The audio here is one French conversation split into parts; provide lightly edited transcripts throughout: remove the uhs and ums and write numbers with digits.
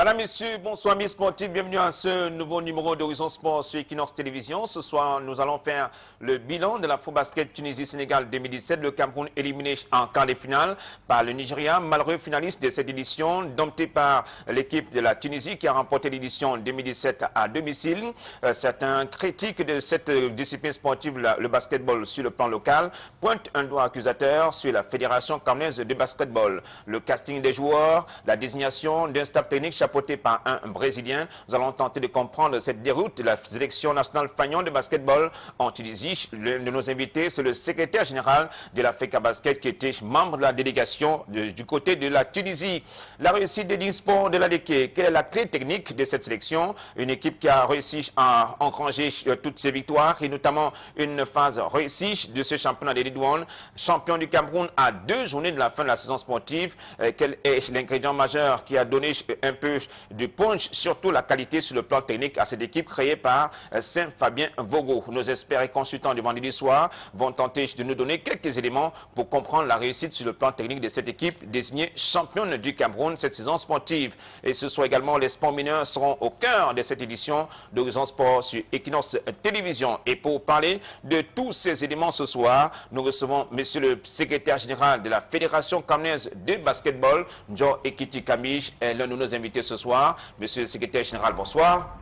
Madame, Messieurs, bonsoir, Miss Sportifs. Bienvenue à ce nouveau numéro d'Horizon Sport sur Equinox Télévision. Ce soir, nous allons faire le bilan de la Basket Tunisie-Sénégal 2017. Le Cameroun éliminé en quart de finale par le Nigeria, malheureux finaliste de cette édition, dompté par l'équipe de la Tunisie qui a remporté l'édition 2017 à domicile. Certains critiques de cette discipline sportive, le basketball sur le plan local, pointent un doigt accusateur sur la Fédération camerounaise de basketball. Le casting des joueurs, la désignation d'un staff technique chapeauté par un Brésilien. Nous allons tenter de comprendre cette déroute de la sélection nationale fagnon de basketball en Tunisie. L'un de nos invités, c'est le secrétaire général de la FECA Basket qui était membre de la délégation du côté de la Tunisie. La réussite des sport de l'ADK, quelle est la clé technique de cette sélection? Une équipe qui a réussi à engranger toutes ses victoires et notamment une phase réussie de ce championnat des Ligue 1, champion du Cameroun à 2 journées de la fin de la saison sportive. Quel est l'ingrédient majeur qui a donné un peu du punch, surtout la qualité sur le plan technique à cette équipe créée par Saint-Fabien Vogo? Nos experts et consultants du vendredi soir vont tenter de nous donner quelques éléments pour comprendre la réussite sur le plan technique de cette équipe désignée championne du Cameroun cette saison sportive. Et ce soir également, les sports mineurs seront au cœur de cette édition d'Horizon Sport sur Equinox Télévision. Et pour parler de tous ces éléments ce soir, nous recevons monsieur le secrétaire général de la Fédération camerounaise de basketball, Joe Ekiti Kamij, l'un de nos invités ce soir. Monsieur le secrétaire général, bonsoir.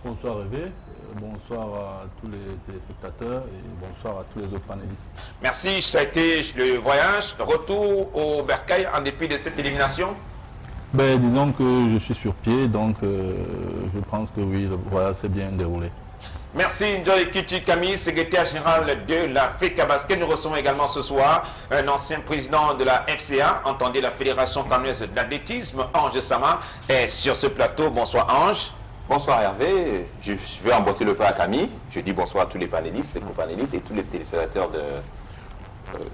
Bonsoir Hervé, bonsoir à tous les téléspectateurs et bonsoir à tous les autres panélistes. Merci, ça a été le voyage, retour au Bercail en dépit de cette élimination. Disons que je suis sur pied, donc je pense que oui, le voyage s'est bien déroulé. Merci Joe Ekiti Kamij, secrétaire général de la FECA Basket. Nous recevons également ce soir un ancien président de la FCA, entendez la Fédération camerounaise d'athlétisme, Ange Sama, est sur ce plateau. Bonsoir Ange. Bonsoir Hervé, je vais emboîter le pas à Camille. Je dis bonsoir à tous les panélistes, les co-panélistes et tous les téléspectateurs de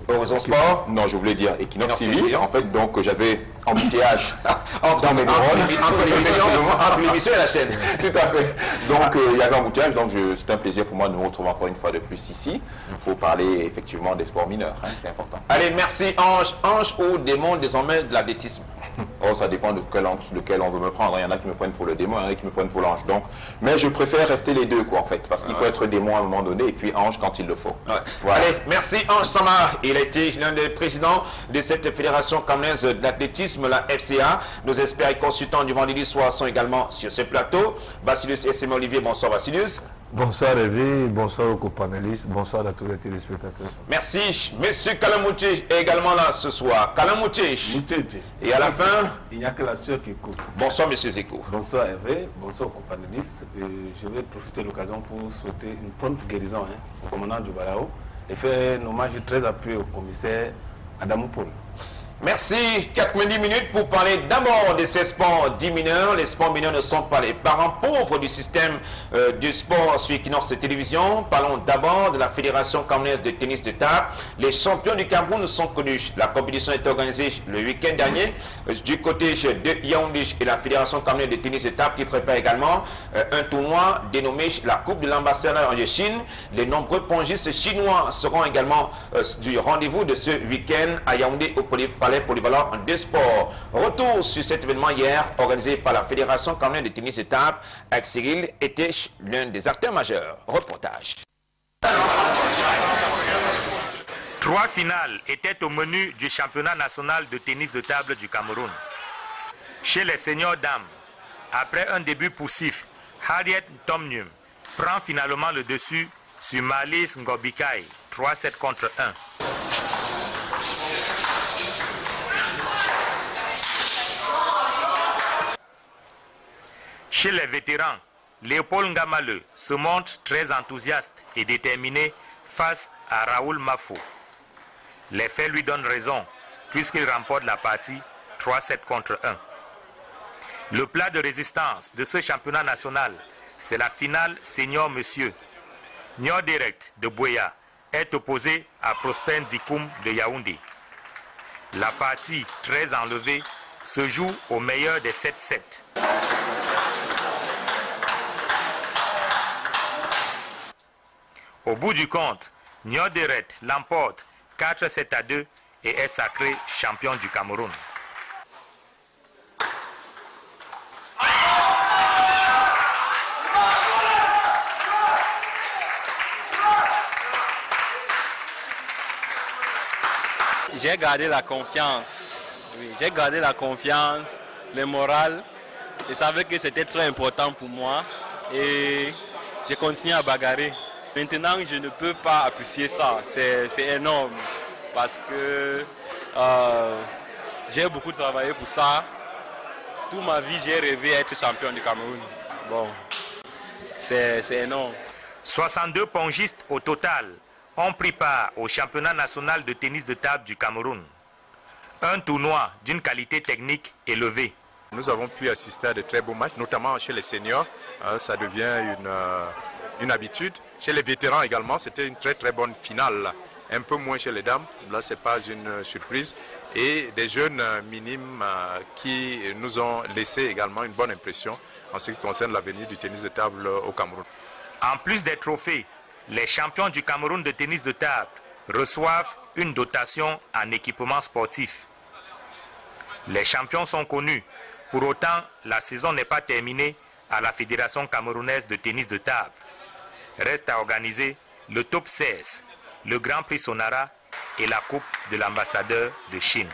Horizon Sport. Non, je voulais dire Equinox TV. En fait, donc j'avais embouteillage dans mes neurones. Entre l'émission et la chaîne. Tout à fait. Donc il y avait embouteillage, donc c'est un plaisir pour moi de nous retrouver encore une fois de plus ici pour parler effectivement des sports mineurs. Hein, c'est important. Allez, merci Ange. Ange ou démon désormais de l'athlétisme? Oh, ça dépend de quel on veut me prendre. Il y en a qui me prennent pour le démon, il y en a qui me prennent pour l'ange. Donc, mais je préfère rester les deux, quoi, en fait, parce qu'il faut être démon à un moment donné et puis ange quand il le faut. Ouais. Voilà. Allez, merci Ange Sama. Il a été l'un des présidents de cette fédération camerounaise d'athlétisme, la FCA. Nos experts et consultants du vendredi soir sont également sur ce plateau. Bacillus et Simon Olivier, bonsoir Bacillus. Bonsoir Hervé, bonsoir aux co-panélistes, bonsoir à tous les téléspectateurs. Merci. Monsieur Kalamouti est également là ce soir. Kalamouti. Et à la fin, il n'y a que la sueur qui coule. Bonsoir Monsieur Zeko. Bonsoir Hervé, bonsoir aux co-panélistes. Je vais profiter de l'occasion pour souhaiter une prompte guérison au commandant du Barao et faire un hommage très appuyé au commissaire Adamou Paul. Merci. 90 minutes pour parler d'abord de ces sports dits mineurs. Les sports mineurs ne sont pas les parents pauvres du système du sport sur Equinox Télévision. Parlons d'abord de la Fédération camerounaise de tennis de table. Les champions du Cameroun sont connus. La compétition est organisée le week-end dernier du côté de Yaoundé et la Fédération camerounaise de tennis de table qui prépare également un tournoi dénommé la Coupe de l'ambassadeur de Chine. Les nombreux pongistes chinois seront également du rendez-vous de ce week-end à Yaoundé au Palais polyvalent des sports. Retour sur cet événement hier organisé par la Fédération camerounaise de tennis de table. Avec Cyril était l'un des acteurs majeurs. Reportage. 3 finales étaient au menu du championnat national de tennis de table du Cameroun. Chez les seniors dames, après un début poussif, Harriet Tomnium prend finalement le dessus sur Malice Ngobikai, 3-7 contre 1. Chez les vétérans, Léopold Ngamaleu se montre très enthousiaste et déterminé face à Raoul Mafo. Les faits lui donnent raison, puisqu'il remporte la partie 3-7 contre 1. Le plat de résistance de ce championnat national, c'est la finale senior monsieur. Nior Direct de Boya est opposé à Prosper Ndikoum de Yaoundé. La partie très enlevée se joue au meilleur des 7-7. Au bout du compte, Nior Direct l'emporte 4-7-2 et est sacré champion du Cameroun. J'ai gardé la confiance. Oui, j'ai gardé la confiance, le moral. Je savais que c'était très important pour moi et j'ai continué à bagarrer. Maintenant, je ne peux pas apprécier ça. C'est énorme parce que j'ai beaucoup travaillé pour ça. Toute ma vie, j'ai rêvé d'être champion du Cameroun. Bon, c'est énorme. 62 pongistes au total ont pris part au championnat national de tennis de table du Cameroun. Un tournoi d'une qualité technique élevée. Nous avons pu assister à de très beaux matchs, notamment chez les seniors. Ça devient une habitude. Chez les vétérans également, c'était une très bonne finale. Un peu moins chez les dames, là ce n'est pas une surprise. Et des jeunes minimes qui nous ont laissé également une bonne impression en ce qui concerne l'avenir du tennis de table au Cameroun. En plus des trophées, les champions du Cameroun de tennis de table reçoivent une dotation en équipement sportif. Les champions sont connus. Pour autant, la saison n'est pas terminée à la Fédération camerounaise de tennis de table. Reste à organiser le top 16, le Grand Prix Sonara et la Coupe de l'ambassadeur de Chine.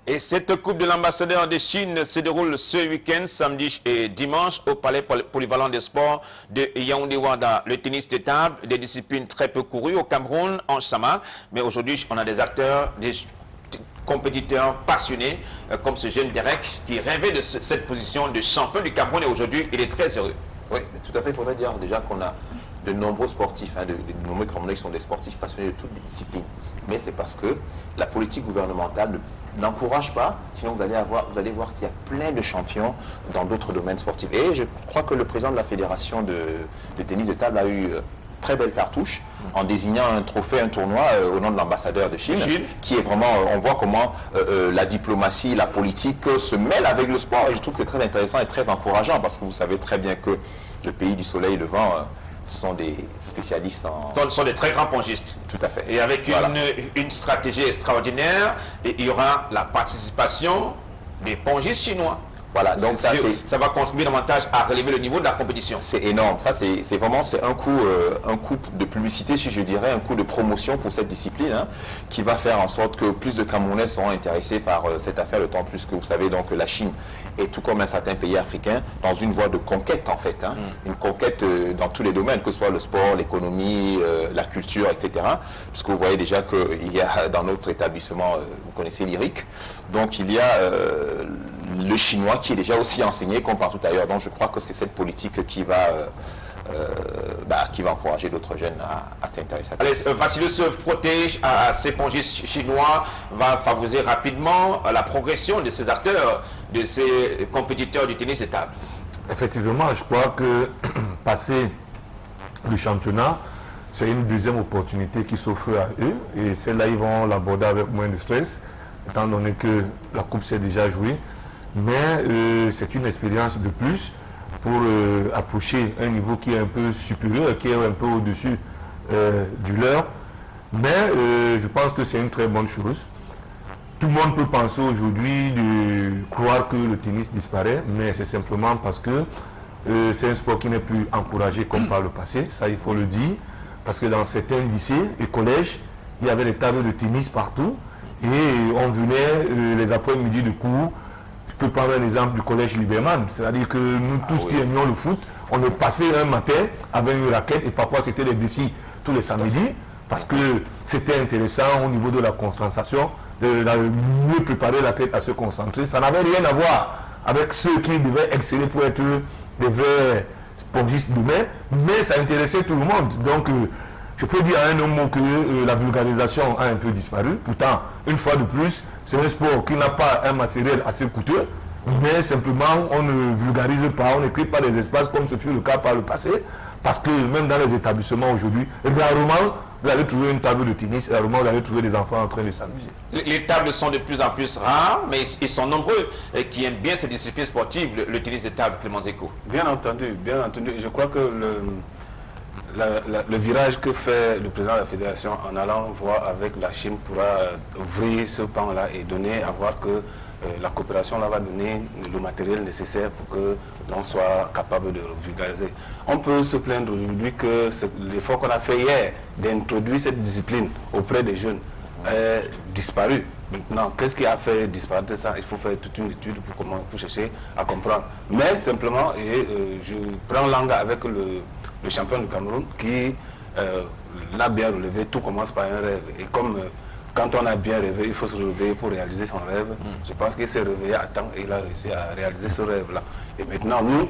Et cette Coupe de l'ambassadeur de Chine se déroule ce week-end, samedi et dimanche, au Palais polyvalent des sports de Yaoundé-Ouarda. Le tennis de table, des disciplines très peu courues au Cameroun, en Chama. Mais aujourd'hui, on a des acteurs, des compétiteurs passionnés, comme ce jeune Derek, qui rêvait de cette position de champion du Cameroun. Et aujourd'hui, il est très heureux. Oui, tout à fait. Il faudrait dire déjà qu'on a de nombreux sportifs, de nombreux Camerounais qui sont des sportifs passionnés de toutes les disciplines. Mais c'est parce que la politique gouvernementale n'encourage pas, sinon vous allez voir qu'il y a plein de champions dans d'autres domaines sportifs. Et je crois que le président de la fédération de tennis de table a eu très belle cartouche en désignant un trophée, un tournoi au nom de l'ambassadeur de Chine, qui est vraiment, on voit comment la diplomatie, la politique se mêlent avec le sport. Et je trouve que c'est très intéressant et très encourageant parce que vous savez très bien que le pays du soleil levant sont des spécialistes en... sont des très grands pongistes. Tout à fait. Et avec une stratégie extraordinaire, et il y aura la participation des pongistes chinois. Voilà, donc ça va contribuer davantage à relever le niveau de la compétition. C'est énorme, ça c'est vraiment un coup de publicité, si je dirais, un coup de promotion pour cette discipline, hein, qui va faire en sorte que plus de Camerounais seront intéressés par cette affaire, d'autant plus que vous savez donc la Chine est tout comme un certain pays africain dans une voie de conquête en fait, hein, une conquête dans tous les domaines, que ce soit le sport, l'économie, la culture, etc. Puisque vous voyez déjà qu'il y a dans notre établissement, vous connaissez l'IRIC, donc il y a le chinois qui est déjà aussi enseigné comme partout ailleurs. Donc je crois que c'est cette politique qui va encourager d'autres jeunes à s'intéresser à ça. Vassilios se frotter à ces pongistes chinois va favoriser rapidement la progression de ces acteurs, de ces compétiteurs du tennis de table. Effectivement, je crois que passer le championnat, c'est une deuxième opportunité qui s'offre à eux et celle-là, ils vont l'aborder avec moins de stress, étant donné que la coupe s'est déjà jouée. Mais c'est une expérience de plus pour approcher un niveau qui est un peu supérieur, qui est un peu au-dessus du leur. Mais je pense que c'est une très bonne chose. Tout le monde peut penser aujourd'hui de croire que le tennis disparaît, mais c'est simplement parce que c'est un sport qui n'est plus encouragé comme par le passé, ça il faut le dire, parce que dans certains lycées et collèges, il y avait des tables de tennis partout et on venait les après-midi de cours. Je peux prendre un exemple du collège Liberman, c'est-à-dire que nous tous qui aimions le foot, on est passé un matin avec une raquette et parfois c'était les défis tous les samedis parce que c'était intéressant au niveau de la concentration, de mieux préparer l'athlète à se concentrer. Ça n'avait rien à voir avec ceux qui devaient exceller pour être des vrais sportifs demain, mais ça intéressait tout le monde. Donc je peux dire en un mot que la vulgarisation a un peu disparu. Pourtant, une fois de plus, c'est un sport qui n'a pas un matériel assez coûteux, mais simplement on ne vulgarise pas, on n'écrit pas des espaces comme ce fut le cas par le passé, parce que même dans les établissements aujourd'hui, rarement vous allez trouver une table de tennis, rarement vous allez trouver des enfants en train de s'amuser. Les tables sont de plus en plus rares, mais ils sont nombreux et qui aiment bien cette discipline sportive, le tennis de table, Clément Zeko. Bien entendu, je crois que le virage que fait le président de la fédération en allant voir avec la Chine pourra ouvrir ce pan-là et donner à voir que la coopération là va donner le matériel nécessaire pour que l'on soit capable de vulgariser. On peut se plaindre aujourd'hui que l'effort qu'on a fait hier d'introduire cette discipline auprès des jeunes est disparu. Maintenant, qu'est-ce qui a fait disparaître ça? Il faut faire toute une étude pour chercher à comprendre. Mais simplement, je prends langue avec le champion du Cameroun qui l'a bien relevé. Tout commence par un rêve. Et comme quand on a bien rêvé, il faut se réveiller pour réaliser son rêve. Je pense qu'il s'est réveillé à temps et il a réussi à réaliser ce rêve-là. Et maintenant, nous,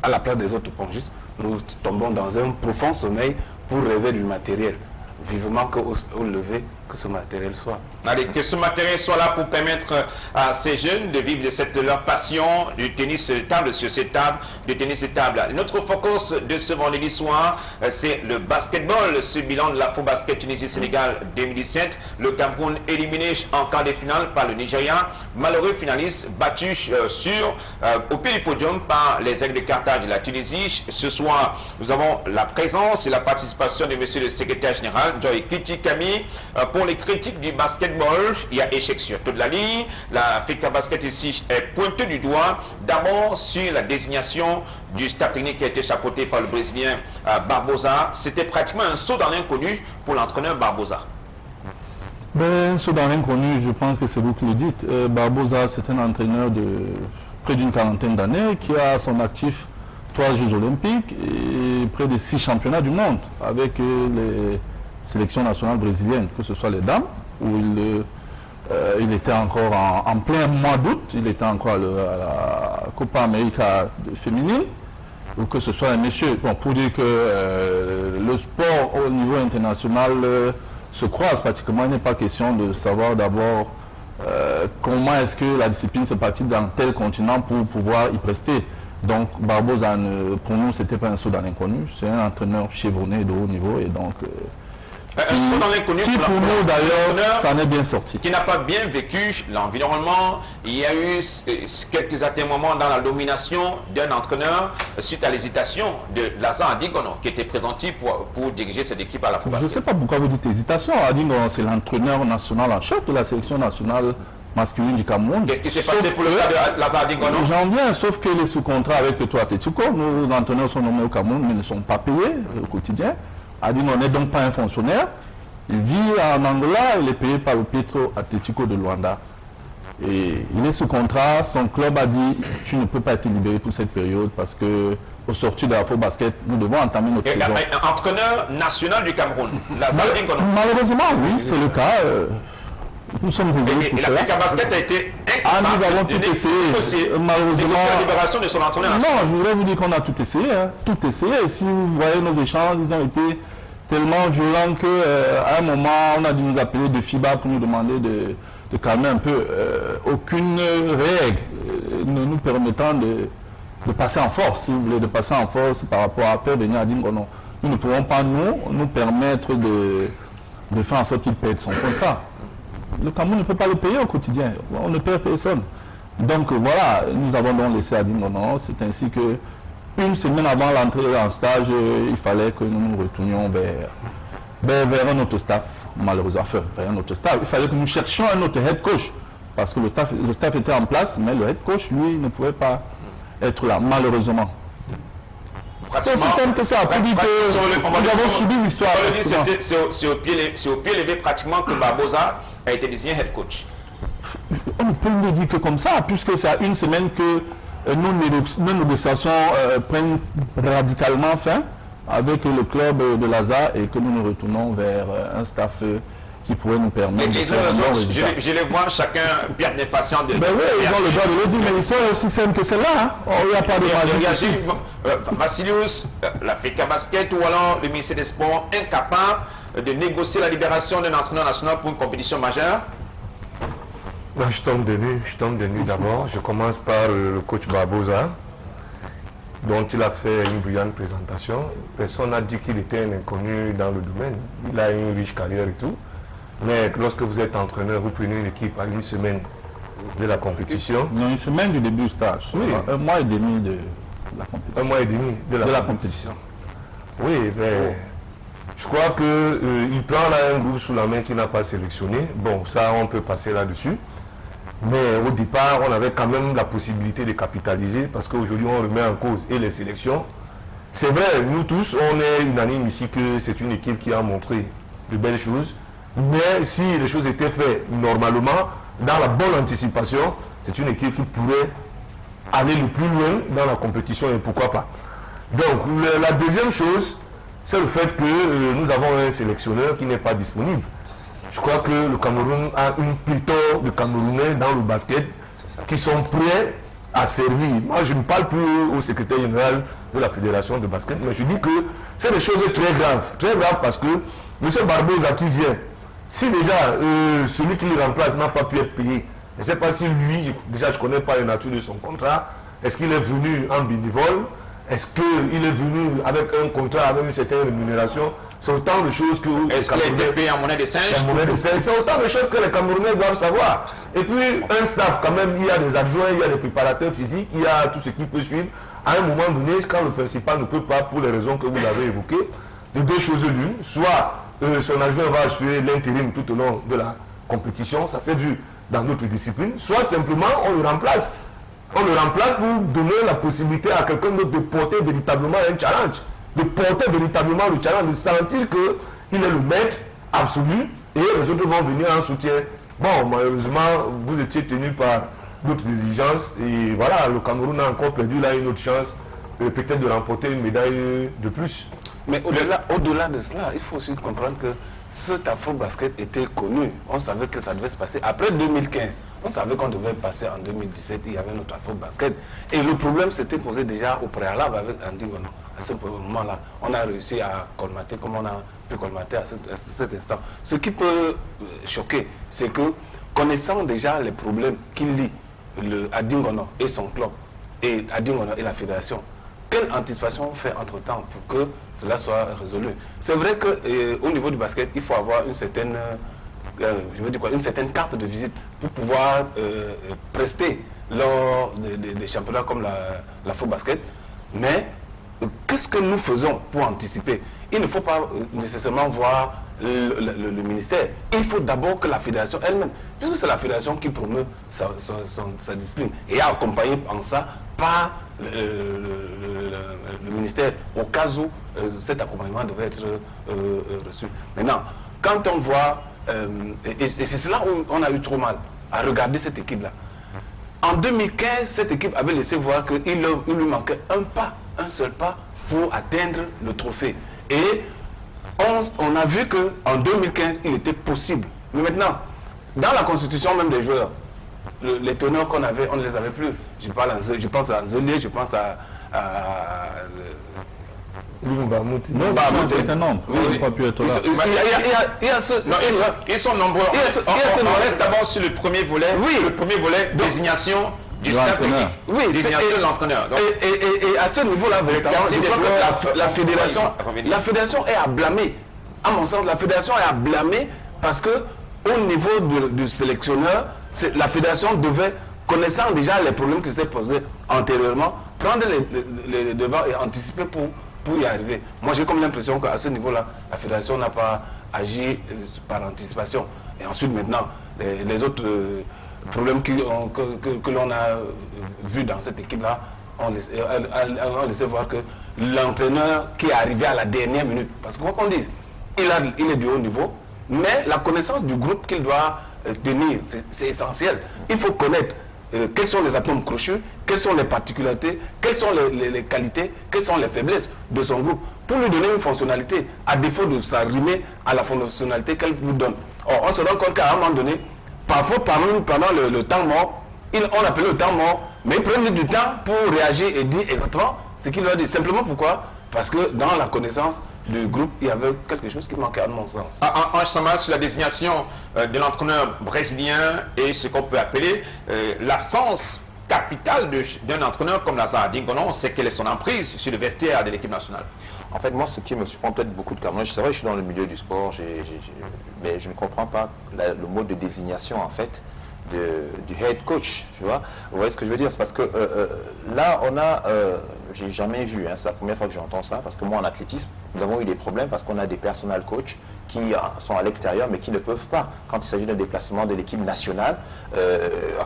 à la place des autres pongistes, nous tombons dans un profond sommeil pour rêver du matériel. Vivement qu'au lever, que ce matériel soit. Allez, que ce matériel soit là pour permettre à ces jeunes de vivre de leur passion du tennis de table, sur cette table, du tennis de table. Notre focus de ce vendredi soir, c'est le basketball, ce bilan de l'Afro-Basket Tunisie-Sénégal 2017. Le Cameroun éliminé en quart de finale par le Nigeria, malheureux finaliste battu au pied du podium par les Aigles de Carthage de la Tunisie. Ce soir, nous avons la présence et la participation de monsieur le secrétaire général, Joy Kiti Kami. Pour les critiques du basketball, il y a échec sur toute la ligne. La FICA Basket ici est pointée du doigt. D'abord sur la désignation du staff technique qui a été chapeauté par le Brésilien Barbosa. C'était pratiquement un saut dans l'inconnu pour l'entraîneur Barbosa. Un saut dans l'inconnu, je pense que c'est vous qui le dites. Barbosa, c'est un entraîneur de près d'une quarantaine d'années qui a à son actif 3 Jeux olympiques et près de 6 championnats du monde avec les sélection nationale brésilienne, que ce soit les dames, où il était encore en plein mois d'août, il était encore à la Copa América féminine, ou que ce soit les messieurs. Bon, pour dire que le sport au niveau international se croise pratiquement, il n'est pas question de savoir d'abord comment est-ce que la discipline se pratique dans tel continent pour pouvoir y prester. Donc Barbosa, pour nous, c'était pas un saut dans l'inconnu, c'est un entraîneur chevronné de haut niveau et donc... un saut dans l'inconnu pour nous d'ailleurs, ça en est bien sorti. Qui n'a pas bien vécu l'environnement. Il y a eu quelques atermoiements dans la domination d'un entraîneur suite à l'hésitation de Lazare Adigono qui était présenté pour diriger cette équipe à la FOBASKET. Je ne sais pas pourquoi vous dites hésitation. Adigono, c'est l'entraîneur national en chef de la sélection nationale masculine du Cameroun. Qu'est-ce qui s'est passé pour le cas de Lazare Adigono? J'en viens, sauf que les sous-contrats avec le Atletico, nos entraîneurs sont nommés au Cameroun mais ne sont pas payés au quotidien. Adigono n'est donc pas un fonctionnaire. Il vit en Angola, il est payé par le Petro Atletico de Luanda. Et il est sous contrat, son club a dit tu ne peux pas être libéré pour cette période parce que au sortir de l'Afro-Basket, nous devons entamer notre saison. Entraîneur national du Cameroun, Lazare Adigono. Malheureusement, oui, c'est le cas. Nous sommes désolés pour cela. La FICA Basket a été incapable nous avons tout essayé. Malheureusement, la libération de son entraîneur national. Non, je voudrais vous dire qu'on a tout essayé. Tout essayé. Et si vous voyez nos échanges, ils ont été tellement violents qu'à un moment, on a dû nous appeler de FIBA pour nous demander de calmer un peu. Aucune règle ne nous permettant de passer en force, si vous voulez, de passer en force par rapport à faire venir à Dingono. Nous ne pouvons pas, nous permettre de faire en sorte qu'il perde son contrat. Le Cameroun ne peut pas le payer au quotidien. On ne paie personne. Donc voilà, nous avons donc laissé à Dingono. C'est ainsi que une semaine avant l'entrée en stage, il fallait que nous nous retournions vers un autre staff, malheureusement, vers un autre staff. Il fallait que nous cherchions un autre head coach, parce que le staff était en place, mais le head coach, lui, ne pouvait pas être là, malheureusement. C'est aussi simple que ça. Nous avons subi l'histoire. C'est au pied levé pratiquement que Barbosa a été désigné head coach. On ne peut le dire que comme ça, puisque c'est à une semaine que nos négociations prennent radicalement fin avec le club de Lazare et que nous nous retournons vers un staff qui pourrait nous permettre de faire un bon résultat. Je les vois, chacun bien impatient de... Ben oui, ils ont le droit de le dire, mais ils sont aussi simples que celle-là. Il n'y a pas de magie. Vassilius, la FICA Basket ou alors le ministère des Sports incapable de négocier la libération d'un entraîneur national pour une compétition majeure? Moi, je tombe de nuit d'abord. Je commence par le coach Barbosa, dont il a fait une brillante présentation. Personne n'a dit qu'il était un inconnu dans le domaine. Il a une riche carrière et tout. Mais lorsque vous êtes entraîneur, vous prenez une équipe à une semaine de la compétition. Non, une semaine du début du stage. Oui. Un mois et demi de la compétition. Un mois et demi de la compétition. Oui, mais je crois qu'il prend là un groupe sous la main qu'il n'a pas sélectionné. Bon, ça, on peut passer là-dessus. Mais au départ, on avait quand même la possibilité de capitaliser parce qu'aujourd'hui, on remet en cause et les sélections. C'est vrai, nous tous, on est unanime ici que c'est une équipe qui a montré de belles choses. Mais si les choses étaient faites normalement, dans la bonne anticipation, c'est une équipe qui pourrait aller le plus loin dans la compétition et pourquoi pas. Donc, la deuxième chose, c'est le fait que nous avons un sélectionneur qui n'est pas disponible. Je crois que le Cameroun a une pléthore de Camerounais dans le basket qui sont prêts à servir. Moi, je ne parle plus au secrétaire général de la fédération de basket, mais je dis que c'est des choses très graves. Très graves parce que M. Barbosa qui vient, si déjà celui qui le remplace n'a pas pu être payé, je ne sais pas si lui, déjà je ne connais pas la nature de son contrat, est-ce qu'il est venu en bénévole, est-ce qu'il est venu avec un contrat, avec une certaine rémunération. C'est autant de choses que... Est-ce qu'il a été payé en monnaie de singe? C'est autant de choses que les Camerounais doivent savoir. Et puis un staff quand même, il y a des adjoints, il y a des préparateurs physiques, il y a tout ce qui peut suivre. À un moment donné, quand le principal ne peut pas, pour les raisons que vous avez évoquées, de deux choses l'une, soit son adjoint va assurer l'intérim tout au long de la compétition, ça s'est vu dans d'autres disciplines, soit simplement on le remplace. On le remplace pour donner la possibilité à quelqu'un d'autre de porter véritablement un challenge. De porter véritablement le challenge, de sentir qu'il est le maître absolu et les autres vont venir en soutien. Bon, malheureusement, vous étiez tenu par d'autres exigences et voilà, le Cameroun a encore perdu là une autre chance, peut-être de remporter une médaille de plus. Mais au-delà de cela, il faut aussi comprendre que cet afro-basket était connu. On savait que ça devait se passer après 2015. On savait qu'on devait passer en 2017, il y avait notre afro-basket. Et le problème s'était posé déjà au préalable avec Andy Ngono. À ce moment-là, on a réussi à colmater comme on a pu colmater à cet instant. Ce qui peut choquer, c'est que connaissant déjà les problèmes qu'il lie Andy Ngono et son club, et Andy Ngono et la fédération, quelle anticipation on fait entre-temps pour que cela soit résolu? C'est vrai qu'au niveau du basket, il faut avoir une certaine, une certaine carte de visite pour pouvoir prester lors des championnats comme l'afro-basket. Mais qu'est-ce que nous faisons pour anticiper? Il ne faut pas nécessairement voir le ministère. Il faut d'abord que la fédération elle-même, puisque c'est la fédération qui promeut sa discipline, et accompagné en ça par le ministère, au cas où cet accompagnement devait être reçu. Maintenant, quand on voit, et c'est cela où on a eu trop mal à regarder cette équipe-là. En 2015, cette équipe avait laissé voir qu'il lui manquait un seul pas pour atteindre le trophée. Et on a vu qu'en 2015, il était possible. Mais maintenant, dans la constitution même des joueurs, les teneurs qu'on avait, on ne les avait plus. Je pense à Zolier, je pense à c'est un nombre. Ils sont nombreux. On reste d'abord sur le premier volet. Oui. Le premier volet, désignation du staff technique. Oui, désignation de l'entraîneur. Et à ce niveau-là, je crois que la fédération est à blâmer. À mon sens, la fédération est à blâmer parce que au niveau du sélectionneur, la fédération devait, connaissant déjà les problèmes qui s'étaient posés antérieurement, prendre les devants et anticiper pour y arriver. Moi, j'ai comme l'impression qu'à ce niveau-là, la fédération n'a pas agi par anticipation. Et ensuite, maintenant, les autres problèmes que l'on a vus dans cette équipe-là, on laissait voir que l'entraîneur qui est arrivé à la dernière minute, parce que quoi qu'on dise, il est du haut niveau, mais la connaissance du groupe qu'il doit tenir, c'est essentiel. Il faut connaître quels sont les atomes crochus, quelles sont les particularités, quelles sont les qualités, quelles sont les faiblesses de son groupe, pour lui donner une fonctionnalité, à défaut de s'arrimer à la fonctionnalité qu'elle vous donne. Or, on se rend compte qu'à un moment donné, parfois pendant le temps mort, on appelle le temps mort, mais ils prennent du temps pour réagir et dire exactement ce qu'il leur dit. Simplement pourquoi? Parce que dans la connaissance du groupe, il y avait quelque chose qui manquait à mon sens. En Sama, sur la désignation de l'entraîneur brésilien et ce qu'on peut appeler l'absence capitale d'un entraîneur comme Lazare Dingono, on sait quelle est son emprise sur le vestiaire de l'équipe nationale. En fait, moi, ce qui me surprend peut-être beaucoup de Camerounais, c'est vrai que je suis dans le milieu du sport, mais je ne comprends pas le mot de désignation, en fait, du head coach, tu vois. Vous voyez ce que je veux dire? C'est parce que là, on a, j'ai jamais vu, hein, c'est la première fois que j'entends ça, parce que moi, en athlétisme, nous avons eu des problèmes parce qu'on a des personnel coachs qui sont à l'extérieur mais qui ne peuvent pas, quand il s'agit d'un déplacement de l'équipe nationale,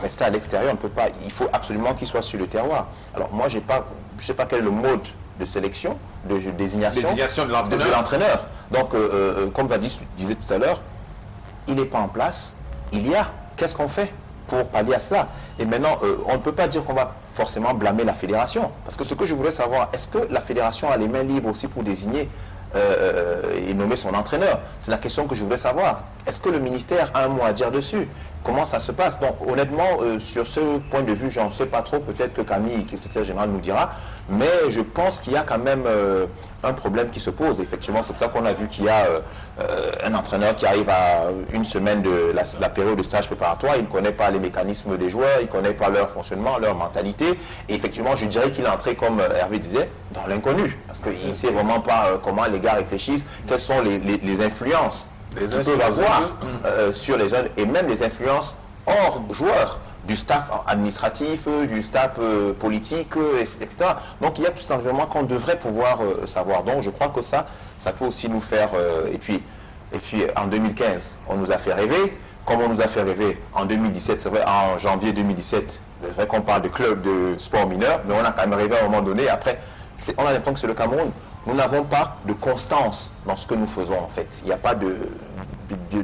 rester à l'extérieur. On ne peut pas, il faut absolument qu'ils soient sur le terroir. Alors moi, je ne sais pas quel est le mode de sélection, de désignation de l'entraîneur. Donc, comme Vadis disait tout à l'heure, il n'est pas en place, il y a. Qu'est-ce qu'on fait pour pallier à cela? Et maintenant, on ne peut pas dire qu'on va forcément blâmer la fédération. Parce que ce que je voulais savoir, est-ce que la fédération a les mains libres aussi pour désigner et nommer son entraîneur? C'est la question que je voulais savoir. Est-ce que le ministère a un mot à dire dessus? Comment ça se passe? Donc honnêtement, sur ce point de vue, j'en sais pas trop. Peut-être que Camille, qui est le secrétaire général, nous dira. Mais je pense qu'il y a quand même un problème qui se pose. Effectivement, c'est pour ça qu'on a vu qu'il y a un entraîneur qui arrive à une semaine de la période de stage préparatoire. Il ne connaît pas les mécanismes des joueurs, il ne connaît pas leur fonctionnement, leur mentalité. Et effectivement, je dirais qu'il est entré, comme Hervé disait, dans l'inconnu. Parce qu'il ne sait vraiment pas comment les gars réfléchissent, quelles sont les influences qu'ils peuvent avoir sur les jeunes, et même les influences hors joueurs, du staff administratif, du staff politique, etc. Donc il y a tout cet environnement qu'on devrait pouvoir savoir. Donc je crois que ça peut aussi nous faire... et puis en 2015, on nous a fait rêver, comme on nous a fait rêver en 2017, c'est vrai, en janvier 2017, c'est vrai qu'on parle de club de sport mineur, mais on a quand même rêvé à un moment donné. Après, on a l'impression que c'est le Cameroun. Nous n'avons pas de constance dans ce que nous faisons en fait. Il n'y a pas de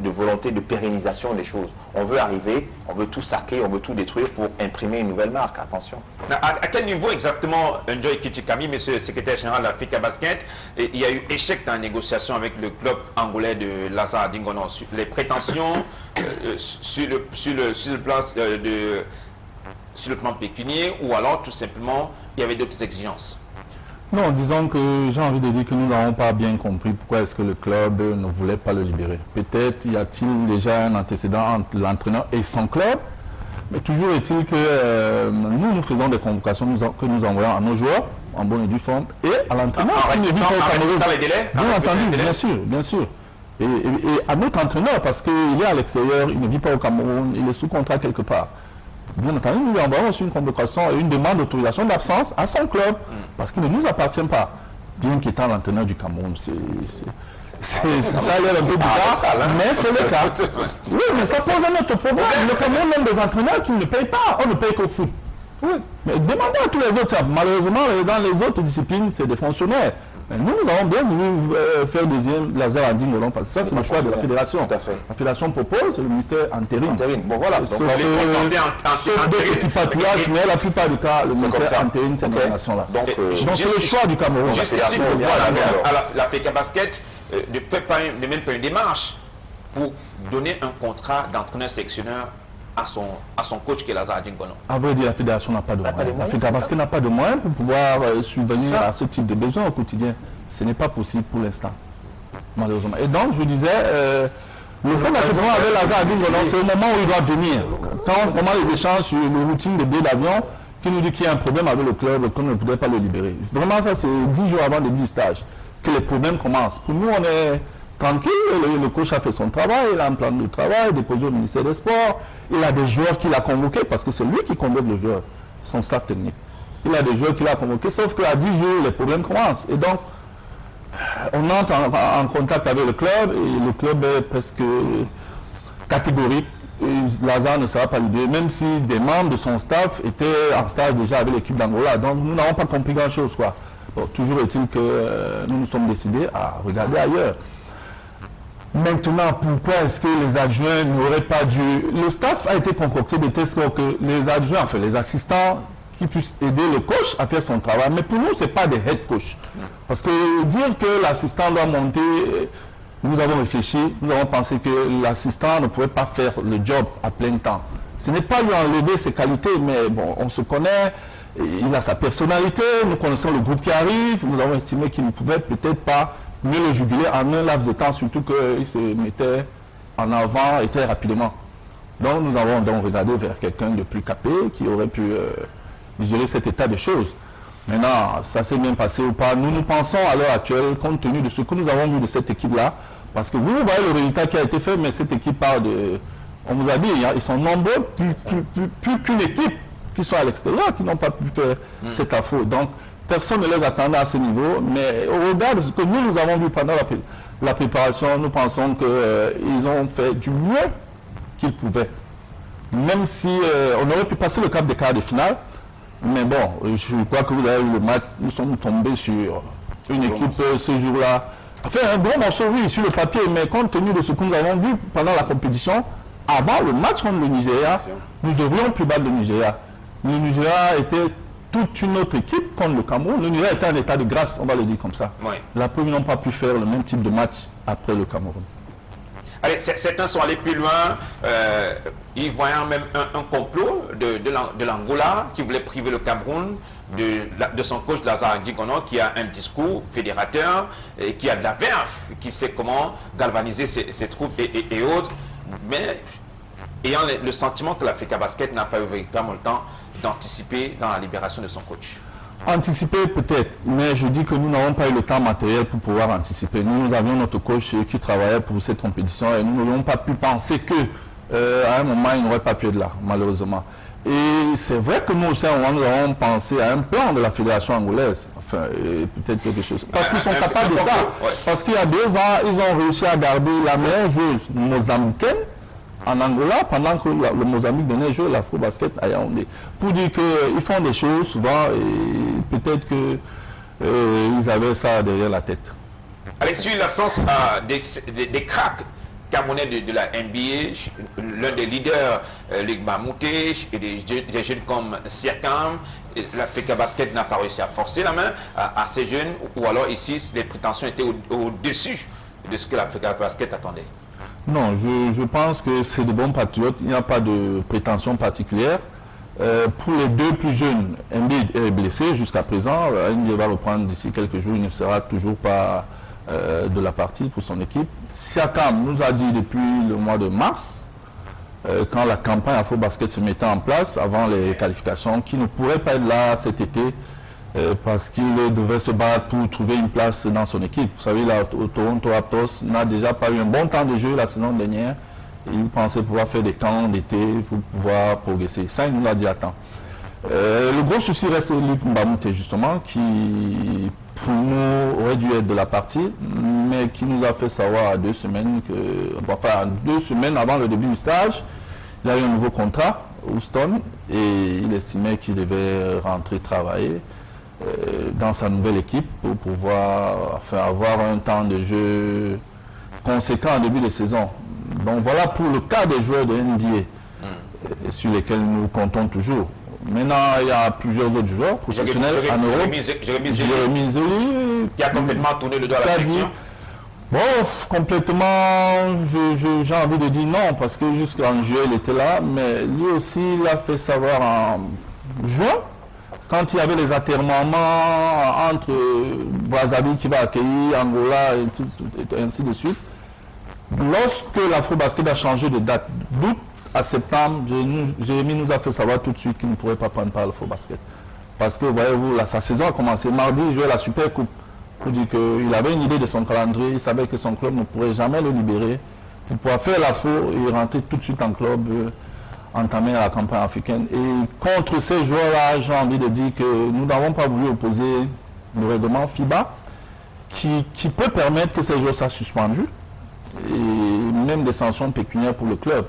volonté de pérennisation des choses. On veut arriver, on veut tout saquer, on veut tout détruire pour imprimer une nouvelle marque. Attention. À quel niveau exactement, Njoy Kichikami, monsieur le secrétaire général de l'Africa Basket, il y a eu échec dans la négociation avec le club angolais de Lazare Dingonon? Les prétentions sur le plan pécunier, ou alors tout simplement il y avait d'autres exigences? Non, disons que j'ai envie de dire que nous n'avons pas bien compris pourquoi est-ce que le club ne voulait pas le libérer. Peut-être y a-t-il déjà un antécédent entre l'entraîneur et son club, mais toujours est-il que nous faisons des convocations que nous envoyons à nos joueurs, en bonne et due forme, et à l'entraîneur. En respectant les délais? Bien entendu, bien sûr. Et à notre entraîneur, parce qu'il est à l'extérieur, il ne vit pas au Cameroun, il est sous contrat quelque part. Bien entendu, nous lui envoyons aussi une convocation et une demande d'autorisation d'absence à son club, parce qu'il ne nous appartient pas, bien qu'étant l'entraîneur du Cameroun. Ça a l'air un peu bizarre, mais c'est le cas. Oui, mais ça pose un autre problème. Le Cameroun même des entraîneurs qui ne payent pas, on ne paye qu'au foot. Oui, mais demandez à tous les autres, malheureusement, dans les autres disciplines, c'est des fonctionnaires. Mais nous avons bien voulu faire deuxième Lazare à Dingonon, parce que ça c'est le choix de la fédération. Tout à fait. La fédération propose, le ministère intérim. Bon voilà. Sauf des petits papillages, mais la plupart du cas, le ministère intérim cette nomination-là. Donc c'est le choix du Cameroun. Jusqu'ici, l'Africa Basket ne mène pas une démarche pour donner un contrat d'entraîneur-sélectionneur à son coach qui est Lazare Dingonon. À vrai dire, la fédération n'a pas de moyens. L'Africa Basket n'a pas de moyens pour pouvoir subvenir à ce type de besoins au quotidien. Ce n'est pas possible pour l'instant, malheureusement. Et donc, je disais, le problème avec Lazare Dingonon, c'est au moment où il doit venir. Quand on commence les échanges sur le routine de billets d'avion, qui nous dit qu'il y a un problème avec le club, qu'on ne pouvait pas le libérer. Vraiment, ça, c'est 10 jours avant le début du stage que les problèmes commencent. Pour nous, on est tranquille, le coach a fait son travail, il a un plan de travail déposé au ministère des Sports, il a des joueurs qu'il a convoqués, parce que c'est lui qui convoque le joueur, son staff technique. Il a des joueurs qu'il a convoqués, sauf qu'à 10 jours, les problèmes commencent. Et donc, on entre en contact avec le club, et le club est presque catégorique. Lazare ne sera pas libéré, même si des membres de son staff étaient en stage déjà avec l'équipe d'Angola. Donc, nous n'avons pas compris grand-chose, quoi. Bon, toujours est-il que nous nous sommes décidés à regarder ailleurs. Maintenant, pourquoi est-ce que les adjoints n'auraient pas dû... Le staff a été concocté de telle sorte que les adjoints, enfin les assistants, qui puissent aider le coach à faire son travail. Mais pour nous, ce n'est pas des head coach. Parce que dire que l'assistant doit monter, nous avons réfléchi, nous avons pensé que l'assistant ne pouvait pas faire le job à plein temps. Ce n'est pas lui enlever ses qualités, mais bon, on se connaît, il a sa personnalité, nous connaissons le groupe qui arrive, nous avons estimé qu'il ne pouvait peut-être pas mieux le jubiler en un laps de temps, surtout qu'il se mettait en avant et très rapidement. Donc nous avons donc regardé vers quelqu'un de plus capé qui aurait pu gérer cet état de choses. Maintenant, ça s'est bien passé ou pas. Nous pensons à l'heure actuelle, compte tenu de ce que nous avons vu de cette équipe-là, parce que vous voyez le résultat qui a été fait, mais cette équipe part de... On vous a dit, ils sont nombreux, plus qu'une équipe qui sont à l'extérieur, qui n'ont pas pu faire cet affront. Donc, personne ne les attendait à ce niveau, mais au regard de ce que nous avons vu pendant la préparation, nous pensons qu'ils ont fait du mieux qu'ils pouvaient. Même si on aurait pu passer le cap des quarts de finale, mais bon, je crois que vous avez eu le match, nous sommes tombés sur une équipe ce jour-là. Enfin, un gros morceau, oui, sur le papier, mais compte tenu de ce que nous avons vu pendant la compétition, avant le match contre le Nigeria, nous devrions plus battre le Nigeria. Le Nigeria était toute une autre équipe contre le Cameroun. Le Nigeria était en état de grâce, on va le dire comme ça. Oui. La preuve, ils n'ont pas pu faire le même type de match après le Cameroun. Allez, certains sont allés plus loin, ils voyaient même un complot de l'Angola qui voulait priver le Cameroun de son coach Lazare Digono, qui a un discours fédérateur, et qui a de la verve, qui sait comment galvaniser ses troupes et autres, mais ayant le sentiment que l'Africa Basket n'a pas eu véritablement le temps d'anticiper dans la libération de son coach. Anticiper peut-être, mais je dis que nous n'avons pas eu le temps matériel pour pouvoir anticiper. Nous avions notre coach qui travaillait pour cette compétition et nous n'avions pas pu penser que à un moment il n'aurait pas pu être là, malheureusement. Et c'est vrai que nous aussi, nous avons pensé à un plan de la fédération angolaise, enfin peut-être quelque chose. Parce qu'ils sont capables de ça. Ouais. Parce qu'il y a 2 ans, ils ont réussi à garder la meilleure joueuse mozambicaine en Angola, pendant que le Mozambique donnait jouer l'Afro-Basket à Yaoundé. Pour dire qu'ils font des choses souvent et peut-être qu'ils avaient ça derrière la tête. Alexis, l'absence des cracks camerounais de la NBA, l'un des leaders, Ligma Mouté, et des jeunes comme Siakam, l'Africa Basket n'a pas réussi à forcer la main à ces jeunes, ou alors ici, les prétentions étaient au-dessus de ce que l'Africa Basket attendait. Non, je pense que c'est de bons patriotes, il n'y a pas de prétention particulière. Pour les 2 plus jeunes, Embiid est blessé jusqu'à présent, il va reprendre d'ici quelques jours, il ne sera toujours pas de la partie pour son équipe. Siakam nous a dit depuis le mois de mars, quand la campagne Afro-Basket se mettait en place, avant les qualifications, qu'il ne pourrait pas être là cet été, parce qu'il devait se battre pour trouver une place dans son équipe. Vous savez, là, au Toronto Raptors n'a déjà pas eu un bon temps de jeu la saison dernière. Il pensait pouvoir faire des camps d'été pour pouvoir progresser. Ça, il nous l'a dit à temps. Le gros souci reste Luc Mbamute, justement, qui, pour nous, aurait dû être de la partie, mais qui nous a fait savoir à 2 semaines, enfin, 2 semaines avant le début du stage, il a eu un nouveau contrat, Houston, et il estimait qu'il devait rentrer travailler dans sa nouvelle équipe pour pouvoir avoir un temps de jeu conséquent en début de saison. Donc voilà pour le cas des joueurs de NBA sur lesquels nous comptons toujours. Maintenant, il y a plusieurs autres joueurs professionnels en Europe. Jérémy Zoli, qui a complètement tourné le dos à la section. Bon, complètement, j'ai envie de dire non, parce que jusqu'en juillet, il était là, mais lui aussi, il a fait savoir en juin, quand il y avait les atermoiements entre Brazzaville qui va accueillir Angola et ainsi de suite. Lorsque l'Afro-Basket a changé de date d'août à septembre, Jérémy nous a fait savoir tout de suite qu'il ne pourrait pas prendre part à l'Afro-Basket. Parce que, voyez-vous, sa saison a commencé mardi, il jouait la Super Coupe. Pour dire qu'il avait une idée de son calendrier, il savait que son club ne pourrait jamais le libérer pour pouvoir faire l'Afro et rentrer tout de suite en club, entamer la campagne africaine. Et contre ces joueurs-là, j'ai envie de dire que nous n'avons pas voulu opposer le règlement FIBA qui peut permettre que ces joueurs soient suspendus et même des sanctions pécuniaires pour le club.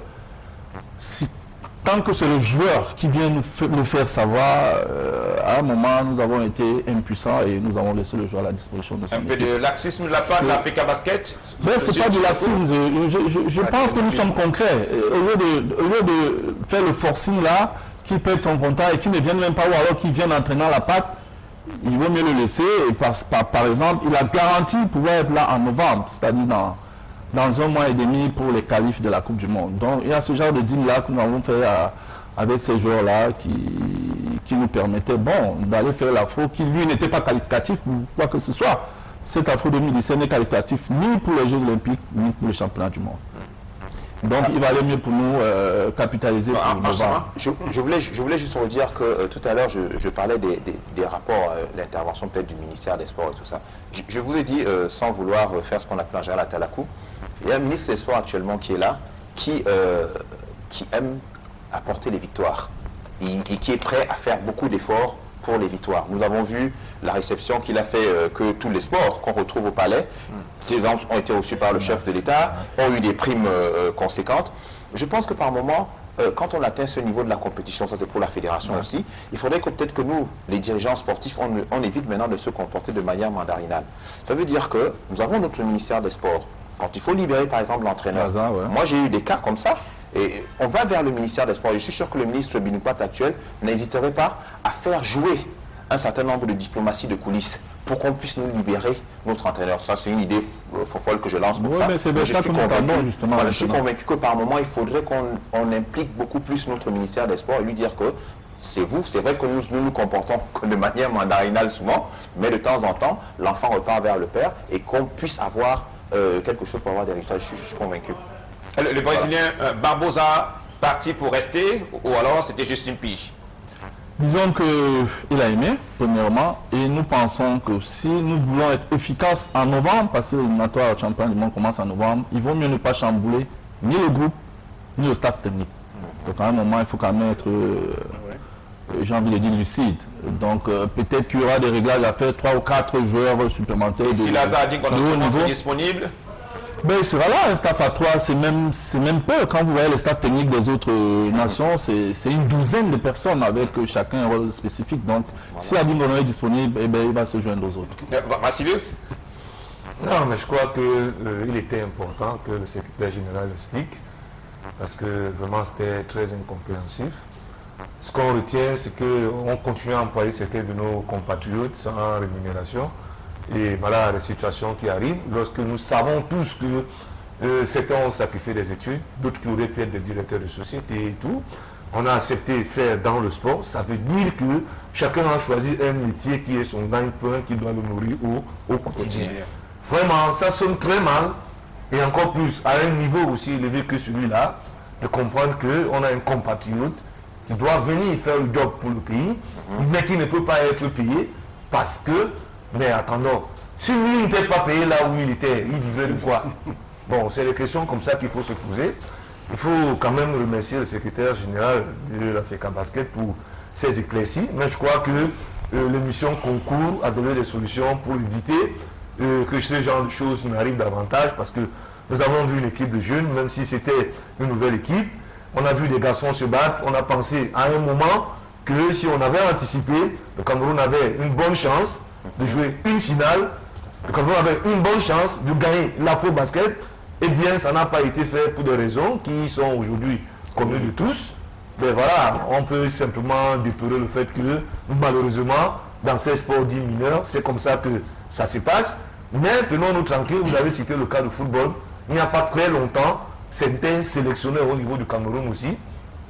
Tant que c'est le joueur qui vient nous faire savoir, à un moment, nous avons été impuissants et nous avons laissé le joueur à la disposition de son équipe. Un peu de laxisme de la part de l'Africa Basket? C'est pas du laxisme. Je pense que nous sommes concrets. Au lieu de faire le forcing là, qui pète son contrat et qui ne vient même pas, ou alors qui vient entraînant la patte, il vaut mieux le laisser. Et par exemple, il a garanti pouvoir être là en novembre, c'est-à-dire dans 1 mois et demi pour les qualifs de la Coupe du Monde. Donc il y a ce genre de deal-là que nous avons fait avec ces joueurs-là qui nous permettaient d'aller faire l'Afro qui lui n'était pas qualificatif pour quoi que ce soit. Cet Afro 2017 n'est qualificatif ni pour les Jeux Olympiques ni pour le championnat du monde. Donc il valait mieux pour nous capitaliser pour novembre. Je voulais juste vous dire que tout à l'heure je parlais des rapports, l'intervention peut-être du ministère des Sports et tout ça. Je vous ai dit, sans vouloir faire ce qu'on appelle en général la Talakou, il y a un ministre des Sports actuellement qui est là, qui aime apporter les victoires et qui est prêt à faire beaucoup d'efforts pour les victoires. Nous avons vu la réception qu'il a fait que tous les sports qu'on retrouve au palais, ces exemples ont été reçus par le chef de l'État, ont eu des primes conséquentes. Je pense que par moment, quand on atteint ce niveau de la compétition, ça c'est pour la fédération aussi, il faudrait que peut-être que nous, les dirigeants sportifs, on évite maintenant de se comporter de manière mandarinale. Ça veut dire que nous avons notre ministère des Sports. Quand il faut libérer par exemple l'entraîneur, moi j'ai eu des cas comme ça, et on va vers le ministère des Sports. Je suis sûr que le ministre Binoukouat actuel n'hésiterait pas à faire jouer un certain nombre de diplomaties de coulisses pour qu'on puisse nous libérer notre entraîneur. Ça, c'est une idée folle que je lance pour ça. Mais c'est ça que nous parlons, justement. Voilà, je suis convaincu que par moment, il faudrait qu'on implique beaucoup plus notre ministère des Sports et lui dire que c'est vous. C'est vrai que nous nous comportons de manière mandarinale souvent, mais de temps en temps, l'enfant repart vers le père et qu'on puisse avoir quelque chose pour avoir des résultats. Je suis convaincu. Le Brésilien Barbosa parti pour rester ou alors c'était juste une pige? Disons qu'il a aimé, premièrement, et nous pensons que si nous voulons être efficaces en novembre, parce que l'éliminatoire championnat du monde commence en novembre, il vaut mieux ne pas chambouler ni le groupe, ni le staff technique. Donc à un moment, il faut quand même être, j'ai envie de dire, lucide. Donc peut-être qu'il y aura des réglages à faire, 3 ou 4 joueurs supplémentaires. Et si Lazare dit qu'on est disponible? Ben, il sera là, un staff à 3, c'est même peu. Quand vous voyez le staff technique des autres nations, c'est une douzaine de personnes avec chacun un rôle spécifique. Donc, si Adim Bono est disponible, eh ben, il va se joindre aux autres. Vassilius? Non, mais je crois qu'il était important que le secrétaire général explique, parce que vraiment c'était très incompréhensif. Ce qu'on retient, c'est qu'on continue à employer certains de nos compatriotes sans rémunération. Et voilà les situations qui arrivent lorsque nous savons tous que certains ont sacrifié des études, d'autres qui auraient pu être des directeurs de société et tout. On a accepté de faire dans le sport. Ça veut dire que chacun a choisi un métier qui est son gagne-pain, qui doit le nourrir au quotidien. Vraiment, ça sonne très mal. Et encore plus, à un niveau aussi élevé que celui-là, de comprendre qu'on a un compatriote qui doit venir faire le job pour le pays, mais qui ne peut pas être payé parce que... Mais attendons, si lui n'était pas payé là où il était, il vivait de quoi? Bon, c'est des questions comme ça qu'il faut se poser. Il faut quand même remercier le secrétaire général de la FECA Basket pour ces éclaircies. Mais je crois que l'émission concourt à donner des solutions pour éviter que ce genre de choses n'arrivent davantage. Parce que nous avons vu une équipe de jeunes, même si c'était une nouvelle équipe. On a vu des garçons se battre. On a pensé à un moment que si on avait anticipé, le Cameroun avait une bonne chance de jouer une finale, le Cameroun avait une bonne chance de gagner l'Afro-Basket. Eh bien, ça n'a pas été fait pour des raisons qui sont aujourd'hui connues de tous. Mais voilà, on peut simplement déplorer le fait que, malheureusement, dans ces sports dits mineurs, c'est comme ça que ça se passe. Mais tenons-nous tranquilles, vous avez cité le cas du football. Il n'y a pas très longtemps, certains sélectionneurs au niveau du Cameroun aussi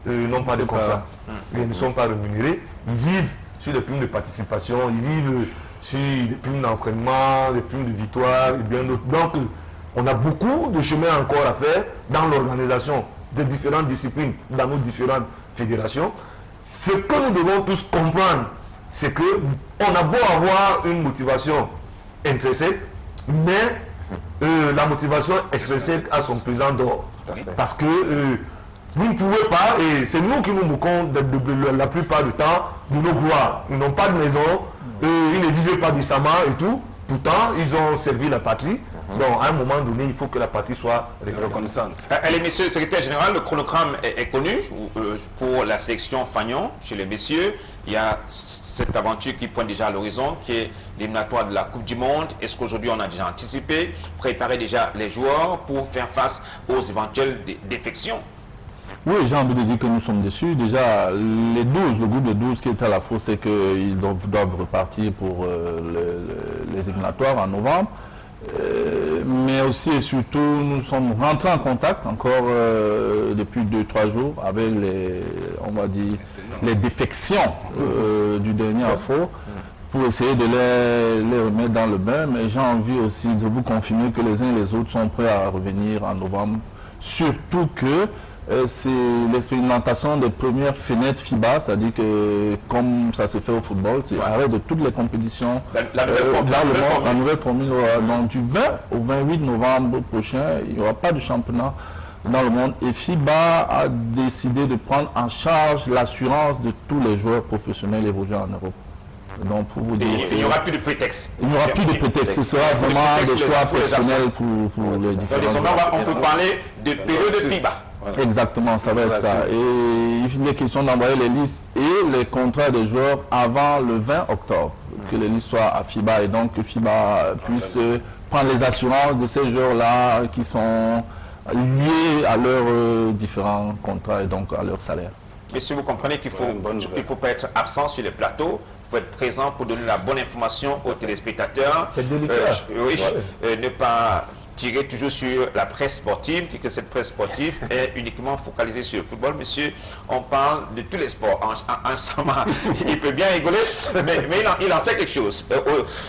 n'ont pas de contrat. Ils ne sont pas rémunérés. Ils vivent sur des primes de participation, ils vivent sur des primes d'entraînement, des primes de victoire et bien d'autres. Donc, on a beaucoup de chemin encore à faire dans l'organisation des différentes disciplines, dans nos différentes fédérations. Ce que nous devons tous comprendre, c'est qu'on a beau avoir une motivation intrinsèque, mais la motivation extrinsèque a son pesant d'or. Parce que vous ne pouvez pas, et c'est nous qui nous moquons la plupart du temps de nos gloires. Ils n'ont pas de maison, ils ne vivent pas décemment et tout. Pourtant, ils ont servi la patrie. Donc, à un moment donné, il faut que la patrie soit reconnaissante. Allez, messieurs le secrétaire général, le chronogramme est connu pour la sélection Fagnon chez les messieurs. Il y a cette aventure qui pointe déjà à l'horizon, qui est l'éliminatoire de la Coupe du Monde. Est-ce qu'aujourd'hui, on a déjà anticipé, préparé déjà les joueurs pour faire face aux éventuelles défections? Oui, j'ai envie de dire que nous sommes déçus. Déjà, le groupe de 12 qui est à la fosse, c'est qu'ils doivent repartir pour les éliminatoires en novembre. Mais aussi et surtout, nous sommes rentrés en contact encore depuis 2-3 jours avec les défections du dernier Afro pour essayer de les remettre dans le bain. Mais j'ai envie aussi de vous confirmer que les uns et les autres sont prêts à revenir en novembre. Surtout que c'est l'expérimentation des premières fenêtres FIBA, c'est-à-dire que comme ça se fait au football, c'est arrêt de toutes les compétitions la nouvelle formule. Donc du 20 au 28 novembre prochain, il n'y aura pas de championnat dans le monde et FIBA a décidé de prendre en charge l'assurance de tous les joueurs professionnels évoluant en Europe. Donc, pour vous dire, il n'y aura plus de prétexte. Il n'y aura plus de prétexte. Ce sera vraiment des choix personnels pour les différents. Désormais, on peut parler de période de FIBA. Voilà. Exactement, ça va être ça. Et il est question d'envoyer les listes et les contrats des joueurs avant le 20 octobre. Que les listes soient à FIBA et donc que FIBA puisse prendre les assurances de ces joueurs-là qui sont liés à leurs différents contrats et donc à leur salaire. Monsieur, vous comprenez qu'il ne faut pas être absent sur les plateaux. Il faut être présent pour donner la bonne information aux téléspectateurs. C'est délicat. Ne pas tirer toujours sur la presse sportive, que cette presse sportive est uniquement focalisée sur le football. Monsieur, on parle de tous les sports. Il peut bien rigoler, mais il en sait quelque chose.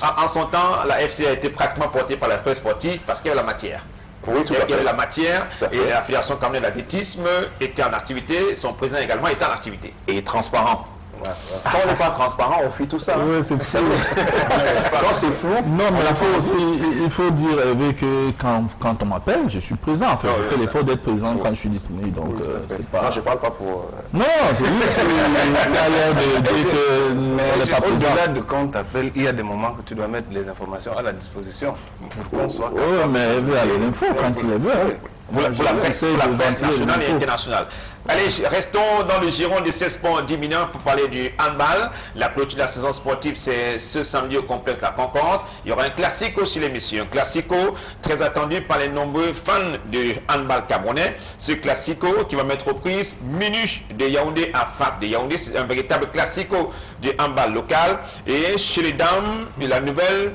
En son temps, la FC a été pratiquement portée par la presse sportive parce qu'il y avait la matière. Oui, tout à fait. Il y avait la matière et la Fédération camerounaise d'athlétisme était en activité, son président également était en activité. Et transparent. Quand on n'est pas transparent, on fuit tout ça. Oui, c'est flou. Quand c'est flou, non, mais il faut dire que quand on m'appelle, je suis présent. En fait, je fais l'effort d'être présent quand je suis disponible. Donc, c'est pas... Non, je ne parle pas pour... Non, c'est juste qu'il a l'air de dire que on n'est pas présent. Au-delà de quand on t'appelle, il y a des moments que tu dois mettre les informations à la disposition pour qu'on soit... Oui, mais il veut aller l'info quand il est veut. Pour la presse nationale et internationale. Allez, restons dans le giron des 16 sports dominants pour parler du handball. La clôture de la saison sportive, c'est ce samedi au complexe La Concorde. Il y aura un classico chez les messieurs. Un classico très attendu par les nombreux fans du handball camerounais. Ce classico qui va mettre aux prises Minuche de Yaoundé à FAP de Yaoundé. C'est un véritable classico du handball local. Et chez les dames, la nouvelle...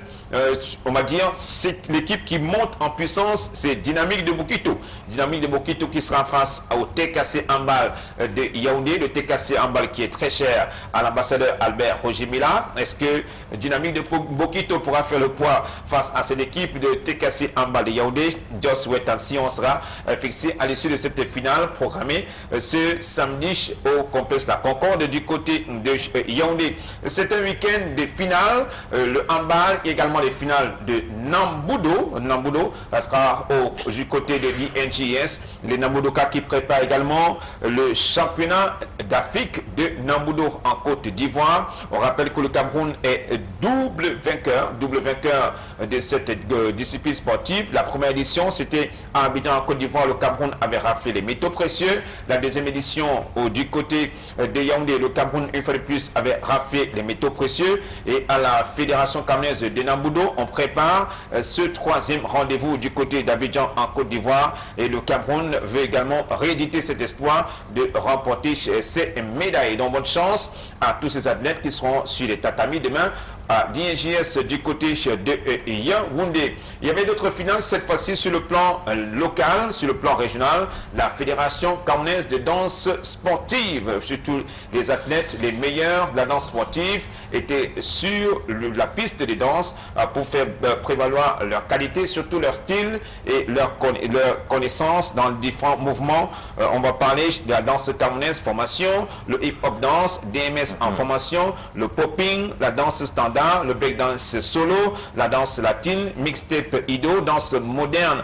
on va dire, c'est l'équipe qui monte en puissance, c'est Dynamique de Bokito. Dynamique de Bokito qui sera face au TKC Handball de Yaoundé, le TKC Handball qui est très cher à l'ambassadeur Albert Roger Mila. Est-ce que Dynamique de Bokito pourra faire le poids face à cette équipe de TKC Handball de Yaoundé? Just wait and see, on sera fixé à l'issue de cette finale programmée ce samedi au complexe La Concorde du côté de Yaoundé. C'est un week-end de finale, le handball également les finales de Nambudo. Nambudo sera du côté de l'INJS. Les Nambudoka qui préparent également le championnat d'Afrique de Nambudo en Côte d'Ivoire. On rappelle que le Cameroun est double vainqueur de cette discipline sportive. La première édition, c'était à Abidjan en Côte d'Ivoire. Le Cameroun avait raflé les métaux précieux. La deuxième édition, du côté de Yaoundé, le Cameroun, une fois de plus, avait raflé les métaux précieux. Et à la Fédération camerounaise de Nambudo, on prépare ce troisième rendez-vous du côté d'Abidjan en Côte d'Ivoire et le Cameroun veut également rééditer cet espoir de remporter ces médailles. Donc bonne chance à tous ces athlètes qui seront sur les tatamis demain à DNJS du côté de Yaoundé. Il y avait d'autres finales, cette fois-ci sur le plan local, sur le plan régional. La Fédération camerounaise de danse sportive, surtout les athlètes les meilleurs de la danse sportive, étaient sur la piste de danse pour faire prévaloir leur qualité, surtout leur style et leur connaissance dans les différents mouvements. On va parler de la danse camerounaise formation, le hip-hop danse, DMS en formation, le popping, la danse standard, le breakdance solo, la danse latine, mixtape ido, danse moderne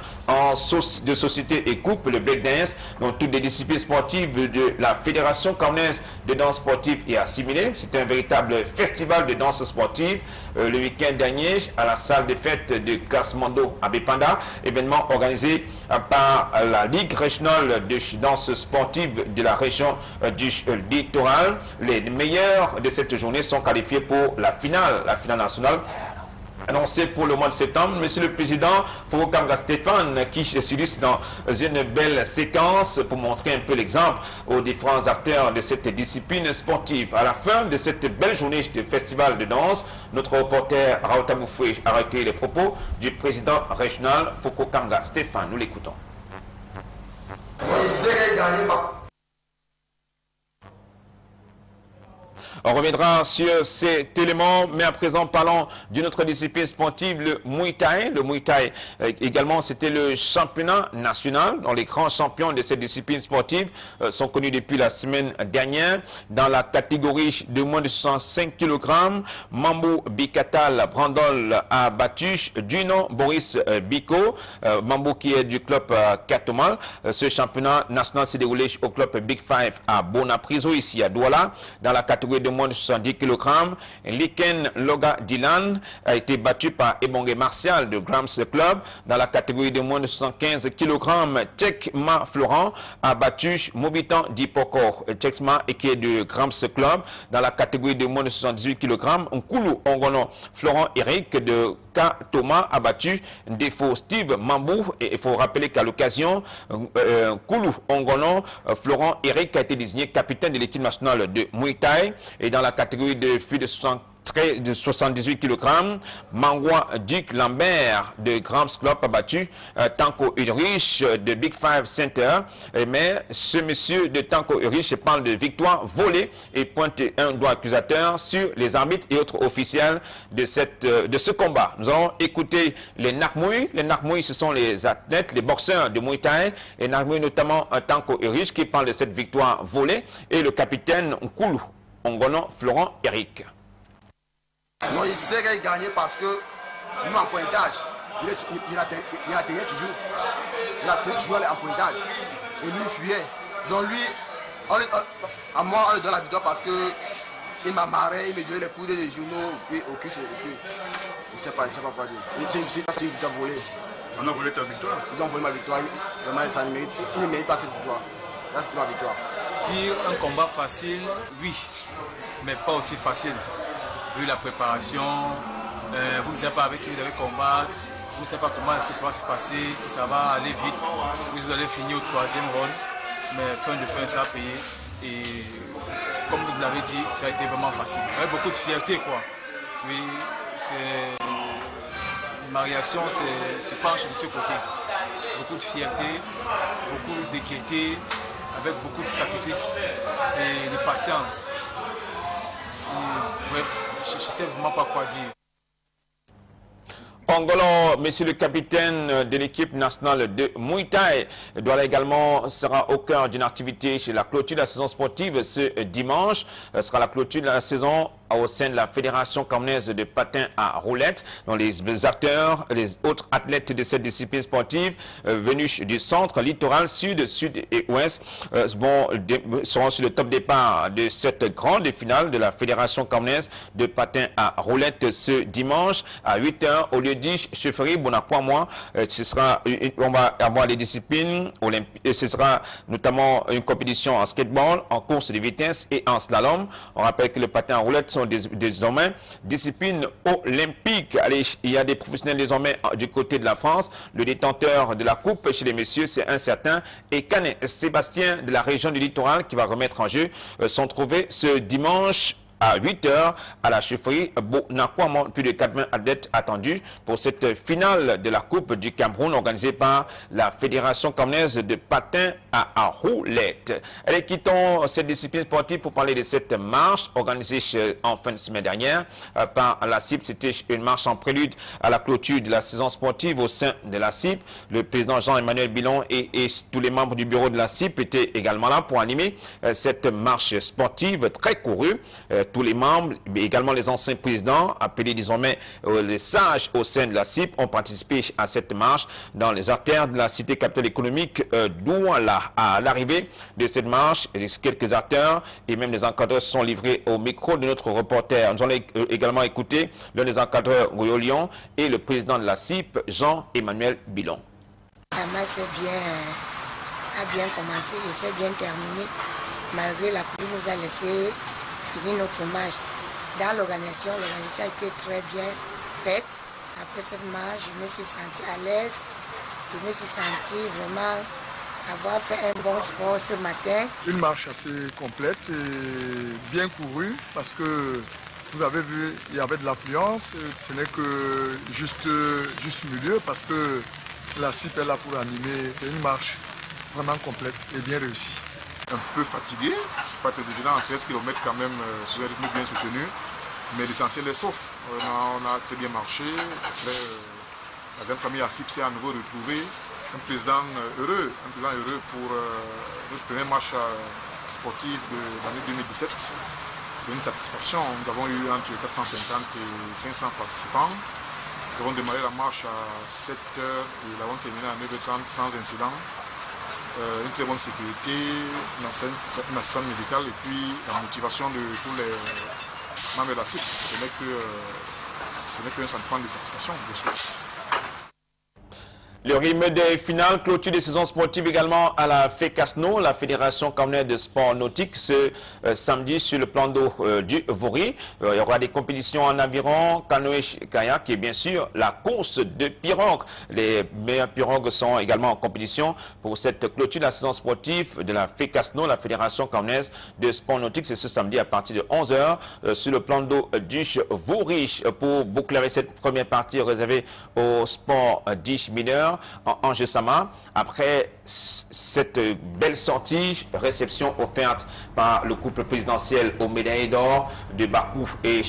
de société et couple, le breakdance, donc toutes les disciplines sportives de la Fédération camerounaise de danse sportive et assimilée. C'est un véritable festival de danse sportive le week-end dernier à la salle de fête de Kasmando à Bépanda, événement organisé par la Ligue régionale de danse sportive de la région du littoral. Les meilleurs de cette journée sont qualifiés pour la finale nationale annoncé pour le mois de septembre. Monsieur le Président, Foko Kamga Stéphane, qui s'illustre dans une belle séquence pour montrer un peu l'exemple aux différents acteurs de cette discipline sportive. À la fin de cette belle journée de festival de danse, notre reporter Raouta Moufoué a recueilli les propos du président régional Foko Kamga Stéphane. Nous l'écoutons. On reviendra sur cet élément, mais à présent parlons d'une autre discipline sportive, le Muay Thai. Le Muay Thai également, c'était le championnat national, dont les grands champions de cette discipline sportive sont connus depuis la semaine dernière. Dans la catégorie de moins de 65 kg, Mambo Bikatal Brandol a battu du nom Boris Biko, Mambo qui est du club Katomal. Ce championnat national s'est déroulé au club Big Five à Bonapriso, ici à Douala. Dans la catégorie de de moins de 70 kg, Liken Loga Dylan a été battu par Ebonge Martial de Grams Club. Dans la catégorie de moins de 75 kg, Tchekma Florent a battu Mobitan Dipoko. Tchekma qui est de Grams Club. Dans la catégorie de moins de 78 kg, Nkulu Ongono Florent Eric de K. Thomas a battu Defo Steve Mambou. Et il faut rappeler qu'à l'occasion, Nkulu Ongono Florent Eric a été désigné capitaine de l'équipe nationale de Muay Thai. Et dans la catégorie de plus de 78 kg, Mangwa Duc Lambert de Grams Club a battu Tanko Ulrich de Big Five Center. Mais ce monsieur de Tanko Ulrich parle de victoire volée et pointe un doigt accusateur sur les arbitres et autres officiels de ce combat. Nous allons écouter les Nakmoui. Les Nakmoui, ce sont les athlètes, les boxeurs de Muay Thai. Les Nakmoui, notamment Tanko Ulrich, qui parle de cette victoire volée, et le capitaine Nkulu Ongono Florent Eric. Non, il sait qu'il a gagné parce que lui en pointage, il atteignait toujours. Il a toujours en pointage. Et lui il fuyait. Donc lui, à moi, on lui donne la victoire parce que il m'a marré, il me donnait les coups des journaux, puis au cul sur le cul. Il ne sait pas quoi dire. C'est une victoire volée. On a volé ta victoire? Ils ont volé ma victoire. Vraiment, il ne mérite pas cette victoire. Là, c'était ma victoire. Dire un combat facile, oui, mais pas aussi facile. Vu la préparation, vous ne savez pas avec qui vous devez combattre, vous ne savez pas comment est-ce que ça va se passer, si ça va aller vite, vous allez finir au 3e round, mais fin de fin ça a payé. Et comme vous l'avez dit, ça a été vraiment facile. Avec beaucoup de fierté quoi. Oui, ma réaction se penche de ce côté. Beaucoup de fierté, beaucoup de gaieté, avec beaucoup de sacrifices et de patience. Et, bref, je ne sais vraiment pas quoi dire. Ongolo, monsieur le capitaine de l'équipe nationale de Muay Thai, Douala également sera au cœur d'une activité chez la clôture de la saison sportive ce dimanche. Ce sera la clôture de la saison au sein de la Fédération camerounaise de patin à roulettes, dont les acteurs, les autres athlètes de cette discipline sportive venus du centre, littoral, sud, sud et ouest seront sur le top départ de cette grande finale de la Fédération camerounaise de patin à roulettes ce dimanche à 8 h au lieu dit chefferie Bonakwamwa. On va avoir des disciplines olympiques. Ce sera notamment une compétition en skateboard, en course de vitesse et en slalom. On rappelle que le patin à roulettes sont désormais disciplines olympiques. Allez, il y a des professionnels désormais du côté de la France. Le détenteur de la coupe chez les messieurs, c'est un certain Ekane Sébastien de la région du littoral qui va remettre en jeu son trophée ce dimanche à 8 h à la chefferie Bonakwamwa. Plus de 80 athlètes attendus pour cette finale de la Coupe du Cameroun organisée par la Fédération camerounaise de patin à roulettes. Allez, quittons cette discipline sportive pour parler de cette marche organisée en fin de semaine dernière par la CIP. C'était une marche en prélude à la clôture de la saison sportive au sein de la CIP. Le président Jean-Emmanuel Bilon et tous les membres du bureau de la CIP étaient également là pour animer cette marche sportive très courue. Tous les membres, mais également les anciens présidents, appelés désormais les sages au sein de la CIP, ont participé à cette marche dans les artères de la cité capitale économique Douala. À l'arrivée de cette marche, quelques acteurs et même les encadreurs sont livrés au micro de notre reporter. Nous allons également écouter l'un des encadreurs, Goyo Lyon, et le président de la CIP, Jean-Emmanuel Bilon. La marche a bien commencé et s'est bien terminée, malgré la pluie nous a laissé finir notre marche. Dans l'organisation a été très bien faite. Après cette marche, je me suis senti à l'aise. Je me suis senti vraiment avoir fait un bon sport ce matin. Une marche assez complète et bien courue parce que vous avez vu, il y avait de l'affluence. Ce n'est que juste milieu parce que la CIP est là pour animer. C'est une marche vraiment complète et bien réussie. Un peu fatigué, c'est pas très évident, 13 km quand même sur un rythme bien soutenu, mais l'essentiel est sauf. On a très bien marché. Après, la grande famille ACIP s'est à nouveau retrouvée. Un président heureux pour notre première marche sportive de l'année 2017. C'est une satisfaction. Nous avons eu entre 450 et 500 participants. Nous avons démarré la marche à 7 h et nous l'avons terminée à 9 h 30 sans incident. une très bonne sécurité, une assistance médicale et puis la motivation de tous les membres de la CIP. Ce n'est qu'un sentiment de satisfaction, bien sûr. Le rythme des finales, clôture des saisons sportives également à la FECASNO, la Fédération camerounaise de sport nautique, ce samedi sur le plan d'eau du Vaury. Il y aura des compétitions en aviron, canoë-kayak et bien sûr la course de pirogue. Les meilleures pirogues sont également en compétition pour cette clôture de la saison sportive de la FECASNO, la Fédération camerounaise de sport nautique. C'est ce samedi à partir de 11 h sur le plan d'eau du Vaury. Pour boucler cette première partie réservée au sport dits mineurs, en Gesama, après cette belle sortie, réception offerte par le couple présidentiel aux médailles d'or de Bakou et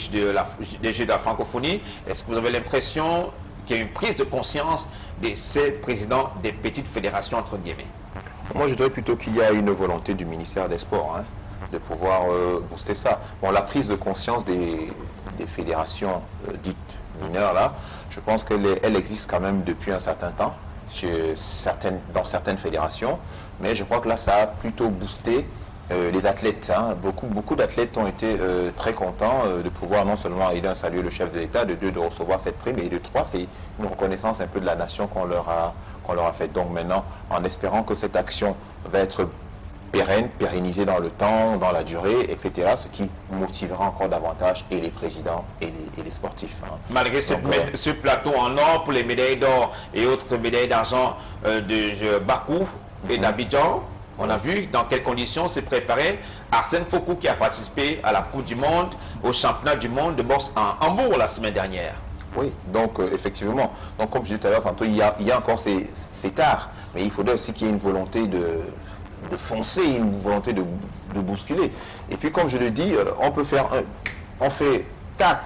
des Jeux de la francophonie, est-ce que vous avez l'impression qu'il y a une prise de conscience de ces présidents des petites fédérations, entre guillemets? Moi, je dirais plutôt qu'il y a une volonté du ministère des Sports de pouvoir booster ça. Bon, la prise de conscience des fédérations dites mineures, là, je pense qu'elle existe quand même depuis un certain temps dans certaines fédérations, mais je crois que là, ça a plutôt boosté les athlètes. Beaucoup d'athlètes ont été très contents de pouvoir non seulement saluer le chef de l'État, de deux, de recevoir cette prime, et de trois, c'est une reconnaissance un peu de la nation qu'on leur a faite. Donc maintenant, en espérant que cette action va être pérennisée dans le temps, dans la durée, etc., ce qui motivera encore davantage et les présidents et les sportifs. Malgré ce plateau en or pour les médailles d'or et autres médailles d'argent de Bakou et d'Abidjan, on a vu dans quelles conditions s'est préparé Arsène Foucault, qui a participé à la Coupe du Monde, au championnat du monde de boxe en Hambourg la semaine dernière. Oui, donc effectivement, donc, comme je disais tout à l'heure, tantôt, il y a encore ces tares, mais il faudrait aussi qu'il y ait une volonté de foncer, une volonté de bousculer. Et puis, comme je le dis, on fait tac,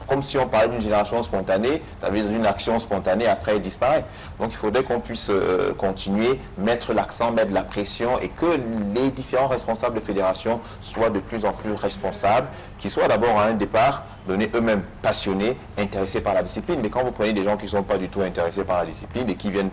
comme si on parlait d'une génération spontanée, une action spontanée, après elle disparaît. Donc il faudrait qu'on puisse continuer, mettre l'accent, mettre la pression, et que les différents responsables de fédération soient de plus en plus responsables, qu'ils soient d'abord à un départ donnés eux-mêmes passionnés, intéressés par la discipline. Mais quand vous prenez des gens qui ne sont pas du tout intéressés par la discipline et qui viennent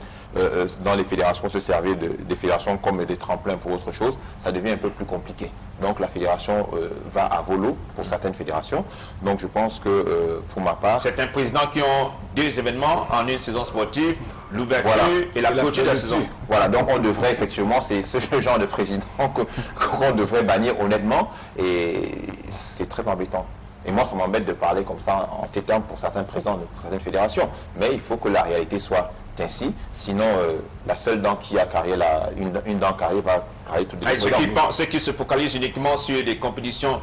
dans les fédérations se servir des fédérations comme des tremplins pour autre chose, ça devient un peu plus compliqué. Donc la fédération va à volo pour certaines fédérations. Donc je pense que pour ma part... Certains présidents qui ont deux événements en une saison sportive, l'ouverture et la clôture de la saison. Voilà, donc on devrait effectivement, c'est ce genre de président qu'on devrait bannir honnêtement, et c'est très embêtant. Et moi, ça m'embête de parler comme ça en ces termes pour certains présidents, pour certaines fédérations. Mais il faut que la réalité soit ainsi, sinon la seule dent qui a carrié, une dent carriée va carrier toutes les autres. Ceux qui se focalisent uniquement sur des compétitions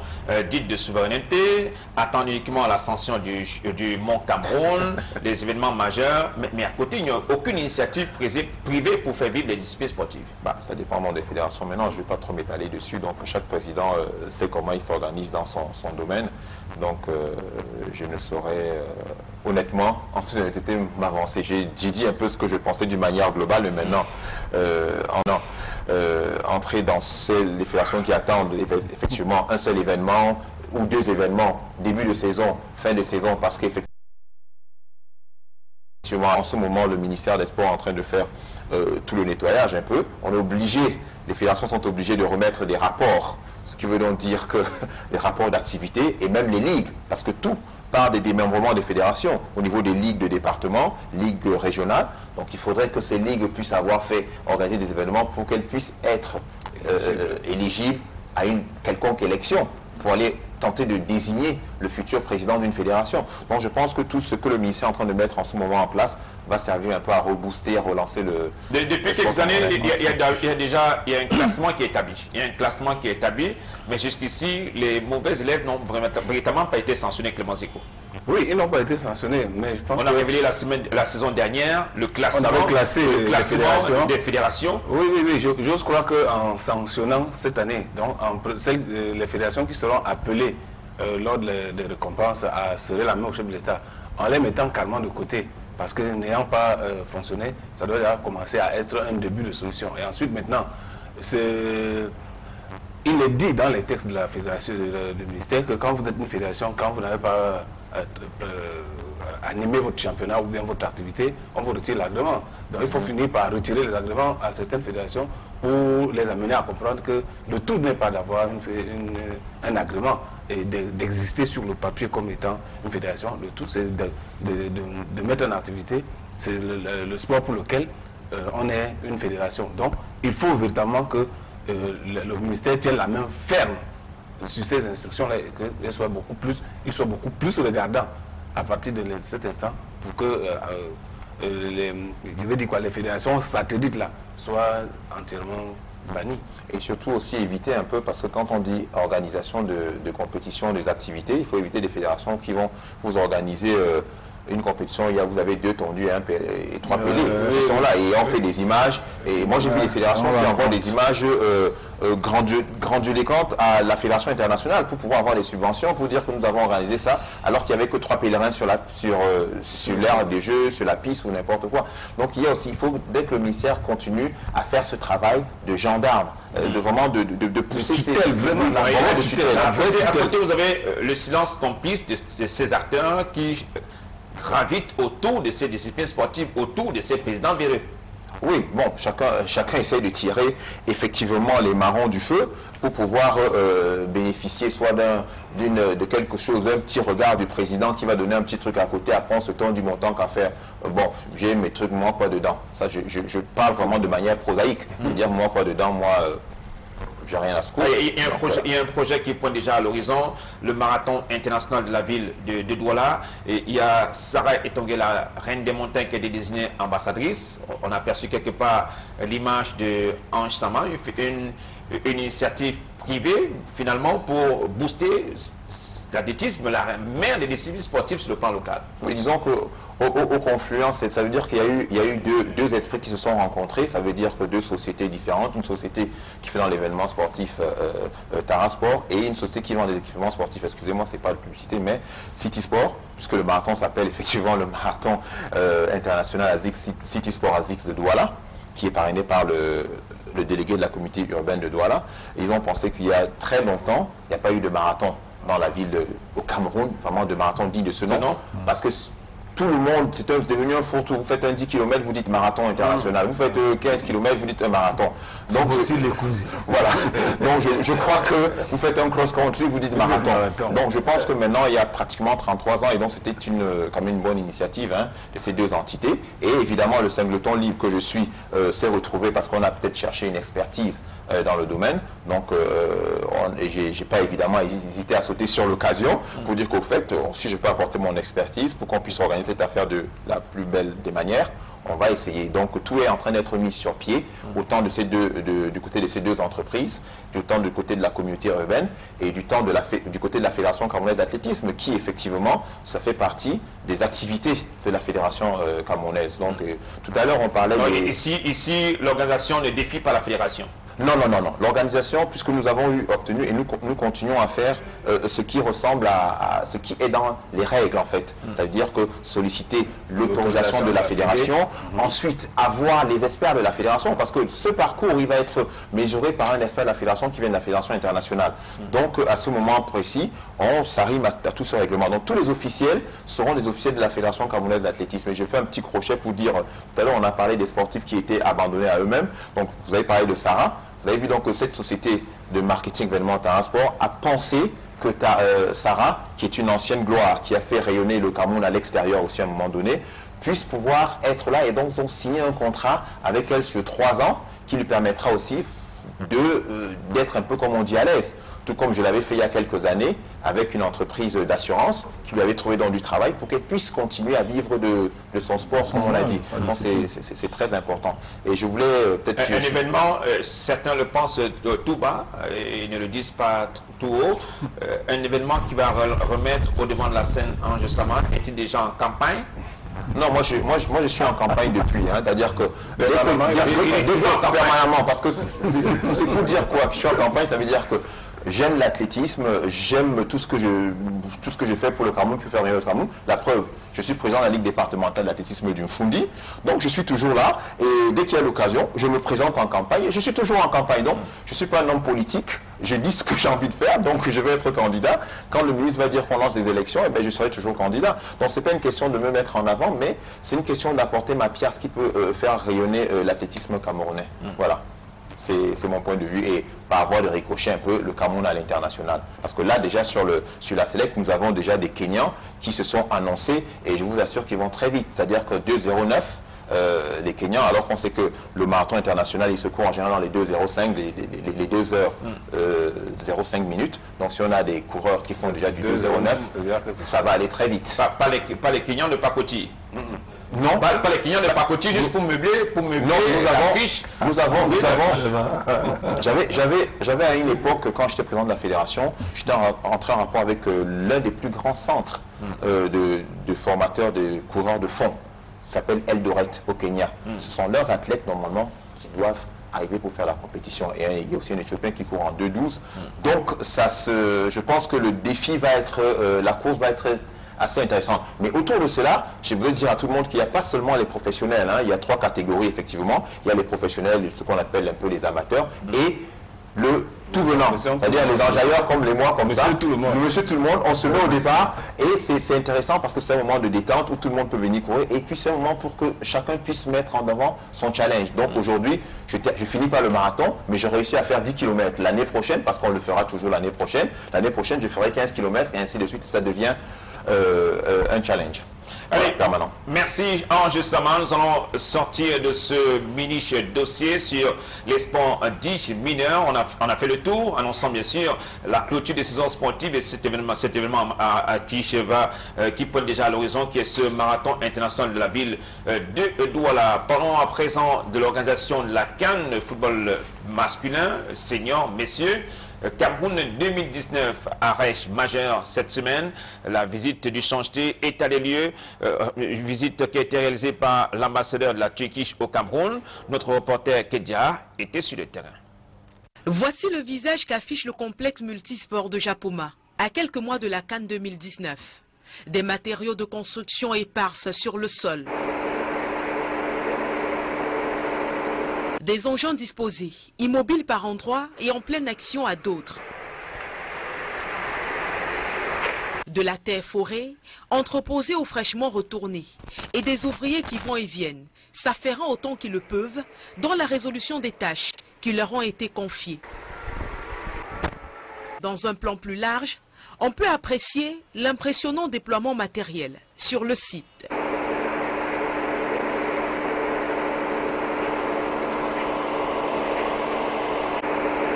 dites de souveraineté, attendent uniquement l'ascension du Mont Cameroun, des événements majeurs, mais à côté, il n'y a aucune initiative privée pour faire vivre les disciplines sportives. Ça dépend des fédérations. Maintenant, je ne vais pas trop m'étaler dessus. Donc, chaque président sait comment il s'organise dans son domaine. Donc, je ne saurais honnêtement, en toute honnêteté, m'avancer. J'ai dit un peu ce que je pensais d'une manière globale, mais maintenant, entrer dans les fédérations qui attendent effectivement un seul événement ou deux événements, début de saison, fin de saison, parce qu'effectivement, en ce moment, le ministère des Sports est en train de faire tout le nettoyage un peu. On est obligé, les fédérations sont obligées de remettre des rapports, ce qui veut donc dire que des rapports d'activité, et même les ligues, parce que tout part des démembrements des fédérations au niveau des ligues de département, ligues régionales. Donc il faudrait que ces ligues puissent avoir organiser des événements pour qu'elles puissent être éligibles à une quelconque élection pour aller tenter de désigner le futur président d'une fédération. Donc je pense que tout ce que le ministère est en train de mettre en ce moment en place va servir un peu à rebooster, à relancer le... Depuis quelques années, il y a un classement qui est établi. Il y a un classement qui est établi, mais jusqu'ici, les mauvais élèves n'ont véritablement pas été sanctionnés, Clément Zeko. Oui, ils n'ont pas été sanctionnés, mais je pense a révélé la saison dernière le classement, on avait classé des fédérations. Oui, j'ose croire qu'en sanctionnant cette année, donc les fédérations qui seront appelées lors des récompenses à serrer la main au chef de l'État, en les mettant carrément de côté, parce que n'ayant pas fonctionné, ça doit déjà commencer à être un début de solution. Et ensuite, maintenant, il est dit dans les textes de la fédération, du ministère, que quand vous êtes une fédération, quand vous n'avez pas animé votre championnat ou bien votre activité, on vous retire l'agrément. Donc il faut finir par retirer les agréments à certaines fédérations pour les amener à comprendre que le tout n'est pas d'avoir un agrément et d'exister sur le papier comme étant une fédération. Le tout, c'est de mettre en activité, c'est le sport pour lequel on est une fédération. Donc, il faut véritablement que le ministère tienne la main ferme sur ces instructions-là et qu'il soit beaucoup plus regardant à partir de cet instant pour que les fédérations satellites là soient entièrement bannies. Et surtout aussi éviter un peu, parce que quand on dit organisation de compétition, des activités, il faut éviter des fédérations qui vont vous organiser une compétition, vous avez 2 tondus et 3 pelés qui sont là et on fait des images. Et moi j'ai vu des fédérations qui envoient des images grandiloquentes à la fédération internationale pour pouvoir avoir des subventions, pour dire que nous avons organisé ça, alors qu'il n'y avait que 3 pèlerins sur l'aire des jeux, sur la piste ou n'importe quoi. Donc il faut, dès que le ministère continue à faire ce travail de gendarme, de vraiment de pousser À côté, vous avez le silence complice de ces acteurs qui gravitent autour de ces disciplines sportives, autour de ces présidents véreux. Oui, bon, chacun essaie de tirer effectivement les marrons du feu pour pouvoir bénéficier soit de quelque chose, d'un petit regard du président qui va donner un petit truc à côté, après on se tourne du montant qu'à faire. Bon, j'ai mes trucs, moi quoi dedans. Ça, je parle vraiment de manière prosaïque. C'est-à-dire moi quoi dedans, moi... j'ai rien à secouer. Il y a un projet qui pointe déjà à l'horizon, le marathon international de la ville de Douala. Et il y a Sarah Etongue, la reine des montagnes, qui a été désignée ambassadrice. On a aperçu quelque part l'image de Ange Sama, une initiative privée finalement pour booster l'athlétisme, la mère des disciplines sportives sur le plan local. Oui, disons qu'au confluence, ça veut dire qu'il y a eu deux esprits qui se sont rencontrés. Ça veut dire que 2 sociétés différentes, une société qui fait dans l'événement sportif Tarasport et une société qui vend des équipements sportifs, excusez-moi, c'est pas de publicité, mais City Sport, puisque le marathon s'appelle effectivement le marathon international City Sport Azix de Douala, qui est parrainé par le délégué de la communauté urbaine de Douala. Et ils ont pensé qu'il y a très longtemps, il n'y a pas eu de marathon dans la ville au Cameroun, vraiment de marathon dit de ce nom, parce que tout le monde, c'est devenu un fourre-tout. Vous faites un 10 km, vous dites marathon international. Vous faites 15 km, vous dites un marathon. Donc, voilà. Donc, je crois que vous faites un cross-country, vous dites marathon. Donc, je pense que maintenant, il y a pratiquement 33 ans, et donc c'était quand même une bonne initiative de ces 2 entités. Et évidemment, le singleton libre que je suis s'est retrouvé parce qu'on a peut-être cherché une expertise dans le domaine. Donc, j'ai pas évidemment hésité à sauter sur l'occasion pour dire qu'au fait, si je peux apporter mon expertise pour qu'on puisse organiser cette affaire de la plus belle des manières, on va essayer. Donc tout est en train d'être mis sur pied, autant de du côté de ces 2 entreprises, autant du côté de la communauté urbaine et du côté de la Fédération camerounaise d'athlétisme, qui effectivement, ça fait partie des activités de la Fédération camerounaise. Donc tout à l'heure on parlait Ici, l'organisation ne défie pas la fédération. Non. L'organisation, puisque nous avons obtenu et nous continuons à faire ce qui ressemble à ce qui est dans les règles en fait. Ça veut dire que solliciter l'autorisation de la fédération, ensuite avoir les experts de la fédération, parce que ce parcours il va être mesuré par un expert de la fédération qui vient de la fédération internationale. Donc à ce moment précis, on s'arrime à tout ce règlement. Donc tous les officiels seront des officiels de la Fédération camerounaise d'athlétisme. Et je fais un petit crochet pour dire, tout à l'heure on a parlé des sportifs qui étaient abandonnés à eux-mêmes. Donc vous avez parlé de Sarah. Vous avez vu donc que cette société de marketing événement Tarasport a pensé que Sarah, qui est une ancienne gloire, qui a fait rayonner le Cameroun à l'extérieur aussi à un moment donné, puisse pouvoir être là et donc signer un contrat avec elle sur 3 ans qui lui permettra aussi d'être un peu, comme on dit, à l'aise. Tout comme je l'avais fait il y a quelques années avec une entreprise d'assurance qui lui avait trouvé dans du travail pour qu'elle puisse continuer à vivre de son sport, comme on l'a dit. Donc c'est très important. Et je voulais peut-être... Un événement, certains le pensent tout bas et ne le disent pas tout haut. Un événement qui va remettre au devant de la scène Ange Sama, est-il déjà en campagne? Non, moi je suis en campagne depuis, c'est-à-dire que permanemment, parce que c'est pour dire quoi? Je suis en campagne, ça veut dire que j'aime l'athlétisme, j'aime tout ce que je fais pour le Cameroun, pour faire rayonner le Cameroun. La preuve, je suis président de la Ligue départementale d'athlétisme du Mfundi, donc je suis toujours là, et dès qu'il y a l'occasion, je me présente en campagne, et je suis toujours en campagne, donc je ne suis pas un homme politique, je dis ce que j'ai envie de faire, donc je vais être candidat. Quand le ministre va dire qu'on lance des élections, eh bien, je serai toujours candidat. Donc ce n'est pas une question de me mettre en avant, mais c'est une question d'apporter ma pierre, ce qui peut faire rayonner l'athlétisme camerounais. Voilà. C'est mon point de vue. Et par voie de ricochet un peu, le Cameroun à l'international. Parce que là, déjà, sur la Select, nous avons déjà des Kenyans qui se sont annoncés et je vous assure qu'ils vont très vite. C'est-à-dire que 2,09, les Kenyans, alors qu'on sait que le marathon international, il se court en général dans les 2,05, les 2 heures 0,5 minutes. Donc si on a des coureurs qui font déjà du 2,09, ça va aller très vite. Pas les Kenyans de pacotille. Non, pas les clients de pacotille, juste pour meubler, non, j'avais à une époque, quand j'étais président de la fédération, j'étais entré en rapport avec l'un des plus grands centres de formateurs de coureurs de fond. Ça s'appelle Eldoret au Kenya. Ce sont leurs athlètes normalement qui doivent arriver pour faire la compétition. Et il y a aussi un Éthiopien qui court en 2,12. Donc je pense que le défi va être, la course va être assez intéressante. Mais autour de cela, je veux dire à tout le monde qu'il n'y a pas seulement les professionnels. Hein. Il y a 3 catégories effectivement. Il y a les professionnels, ce qu'on appelle un peu les amateurs, et le tout venant, c'est-à-dire les enjailleurs comme les moi, comme ça, monsieur tout le monde, on se met au départ et c'est intéressant parce que c'est un moment de détente où tout le monde peut venir courir et puis c'est un moment pour que chacun puisse mettre en avant son challenge. Donc aujourd'hui, je finis pas le marathon, mais j'ai réussi à faire 10 km l'année prochaine parce qu'on le fera toujours l'année prochaine. L'année prochaine, je ferai 15 km et ainsi de suite, ça devient un challenge. Allez, permanent. Merci Ange Sama. Nous allons sortir de ce mini dossier sur les sports dits mineurs. On a fait le tour, annonçant bien sûr la clôture des saisons sportives et cet événement qui pointe déjà à l'horizon, qui est ce marathon international de la ville de Douala. Parlons à présent de l'organisation de la CAN, le football masculin, senior, messieurs. Cameroun 2019, arrêt majeur cette semaine. La visite du chantier est à les lieux. Une visite qui a été réalisée par l'ambassadeur de la Turquie au Cameroun. Notre reporter Kedia était sur le terrain. Voici le visage qu'affiche le complexe multisport de Japoma, à quelques mois de la CAN 2019. Des matériaux de construction éparses sur le sol. Des engins disposés, immobiles par endroits et en pleine action à d'autres. De la terre forée, entreposée ou fraîchement retournée, et des ouvriers qui vont et viennent, s'affairant autant qu'ils le peuvent dans la résolution des tâches qui leur ont été confiées. Dans un plan plus large, on peut apprécier l'impressionnant déploiement matériel sur le site.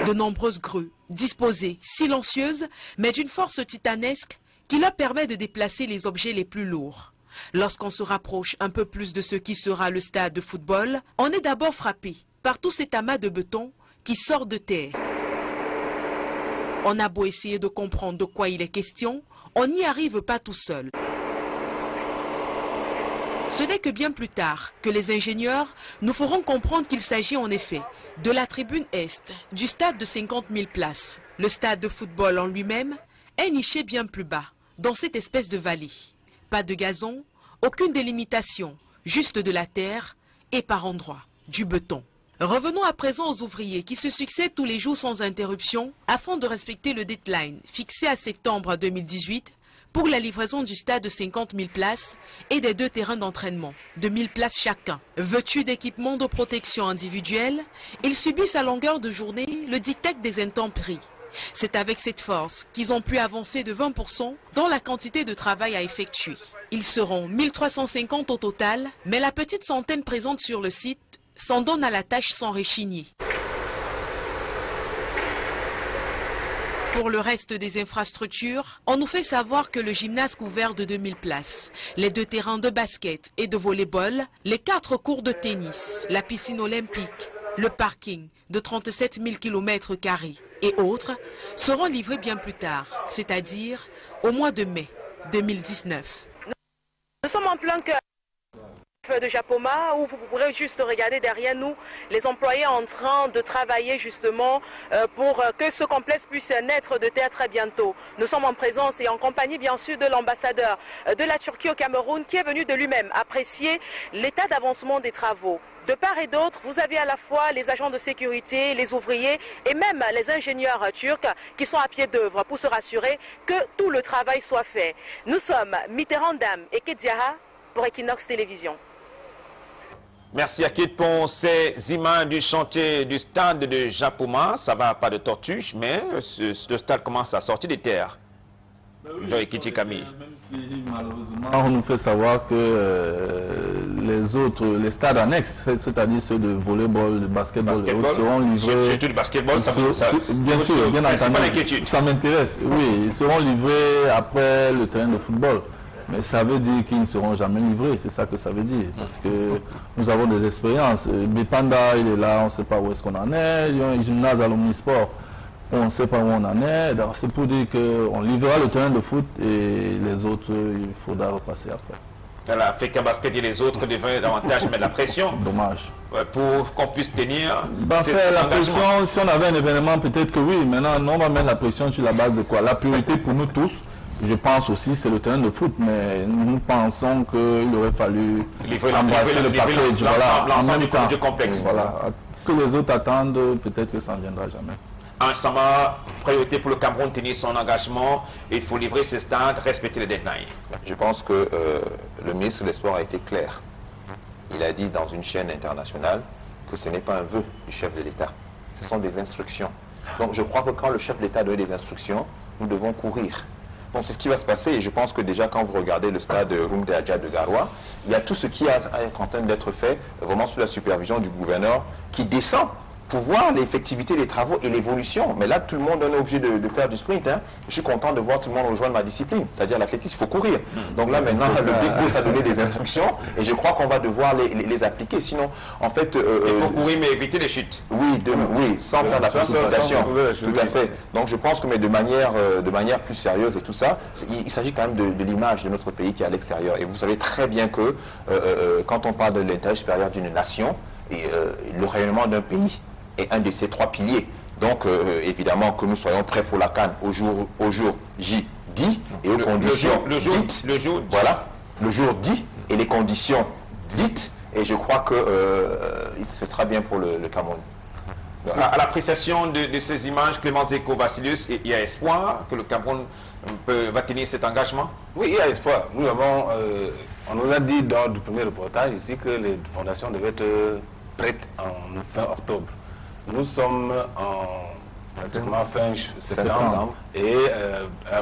De nombreuses grues, disposées, silencieuses, mais d'une force titanesque qui leur permet de déplacer les objets les plus lourds. Lorsqu'on se rapproche un peu plus de ce qui sera le stade de football, on est d'abord frappé par tout cet amas de béton qui sort de terre. On a beau essayer de comprendre de quoi il est question, on n'y arrive pas tout seul. Ce n'est que bien plus tard que les ingénieurs nous feront comprendre qu'il s'agit en effet de la tribune Est du stade de 50 000 places. Le stade de football en lui-même est niché bien plus bas, dans cette espèce de vallée. Pas de gazon, aucune délimitation, juste de la terre et par endroits, du béton. Revenons à présent aux ouvriers qui se succèdent tous les jours sans interruption afin de respecter le deadline fixé à septembre 2018 pour la livraison du stade de 50 000 places et des 2 terrains d'entraînement de 1000 places chacun. Vêtus d'équipements de protection individuelle, ils subissent à longueur de journée le diktat des intempéries. C'est avec cette force qu'ils ont pu avancer de 20% dans la quantité de travail à effectuer. Ils seront 1350 au total, mais la petite centaine présente sur le site s'en donne à la tâche sans réchigner. Pour le reste des infrastructures, on nous fait savoir que le gymnase couvert de 2000 places, les 2 terrains de basket et de volley-ball, les 4 cours de tennis, la piscine olympique, le parking de 37 000 km² et autres seront livrés bien plus tard, c'est-à-dire au mois de mai 2019. Nous sommes en plein cœur de Japoma où vous pourrez juste regarder derrière nous les employés en train de travailler justement pour que ce complexe puisse naître de terre très bientôt. Nous sommes en présence et en compagnie bien sûr de l'ambassadeur de la Turquie au Cameroun qui est venu de lui-même apprécier l'état d'avancement des travaux. De part et d'autre, vous avez à la fois les agents de sécurité, les ouvriers et même les ingénieurs turcs qui sont à pied d'œuvre pour se rassurer que tout le travail soit fait. Nous sommes Mitterrand Dam et Kedziaha pour Equinox Télévision. Merci Akit pour ces images du chantier du stade de Japoma. Ça va pas de tortues, mais le stade commence à sortir des terres. Même si malheureusement on nous fait savoir que les stades annexes, c'est-à-dire ceux de volleyball, de basketball, seront livrés. Surtout le basketball, bien sûr, bien entendu, ça m'intéresse. Oui, ils seront livrés après le terrain de football. Mais ça veut dire qu'ils ne seront jamais livrés, c'est ça que ça veut dire. Parce que nous avons des expériences. Bipanda, il est là, on ne sait pas où est-ce qu'on en est. Il y a un gymnase à l'Omnisport, on ne sait pas où on en est. C'est pour dire qu'on livrera le terrain de foot et les autres, il faudra repasser après. Voilà, fait qu'un basket et les autres devaient davantage mettre la pression. Dommage. Pour qu'on puisse tenir. La pression, si on avait un événement, peut-être que oui. Maintenant, on va mettre la pression sur la base de quoi? La priorité pour nous tous, je pense aussi, c'est le terrain de foot, mais nous pensons qu'il aurait fallu embrasser le package, voilà, en même temps. Voilà, que les autres attendent, peut-être que ça ne viendra jamais. Ensemble, priorité pour le Cameroun, tenir son engagement, il faut livrer ses stades, respecter les deadlines. Je pense que le ministre des Sports a été clair. Il a dit dans une chaîne internationale que ce n'est pas un vœu du chef de l'État, ce sont des instructions. Donc je crois que quand le chef de l'État donne des instructions, nous devons courir. Donc c'est ce qui va se passer, et je pense que déjà quand vous regardez le stade Rumde Adja de Garoua, il y a tout ce qui est en train d'être fait, vraiment sous la supervision du gouverneur, qui descend pour voir l'effectivité des travaux et l'évolution. Mais là, tout le monde est obligé de faire du sprint. Hein. Je suis content de voir tout le monde rejoindre ma discipline, c'est-à-dire l'athlétisme, il faut courir. Donc là, maintenant, le Big Boss a donné des instructions, et je crois qu'on va devoir les appliquer. Sinon, en fait... il faut courir, mais éviter les chutes. Oui, sans faire de la précipitation. Tout à fait. Donc je pense que, mais de manière plus sérieuse et tout ça, il s'agit quand même de l'image de notre pays qui est à l'extérieur. Et vous savez très bien que quand on parle de l'intérêt supérieur d'une nation, et le rayonnement d'un pays est un de ces trois piliers. Donc évidemment que nous soyons prêts pour la CAN au jour J dit et aux conditions dites. Voilà, le jour dit et les conditions dites, et je crois que ce sera bien pour le Cameroun. À l'appréciation de ces images, Clément Zeko Vassilius, il y a espoir que le Cameroun va tenir cet engagement? Oui, il y a espoir. Nous avons, on nous a dit dans le premier reportage ici que les fondations devaient être prêtes en fin octobre. Nous sommes pratiquement fin septembre et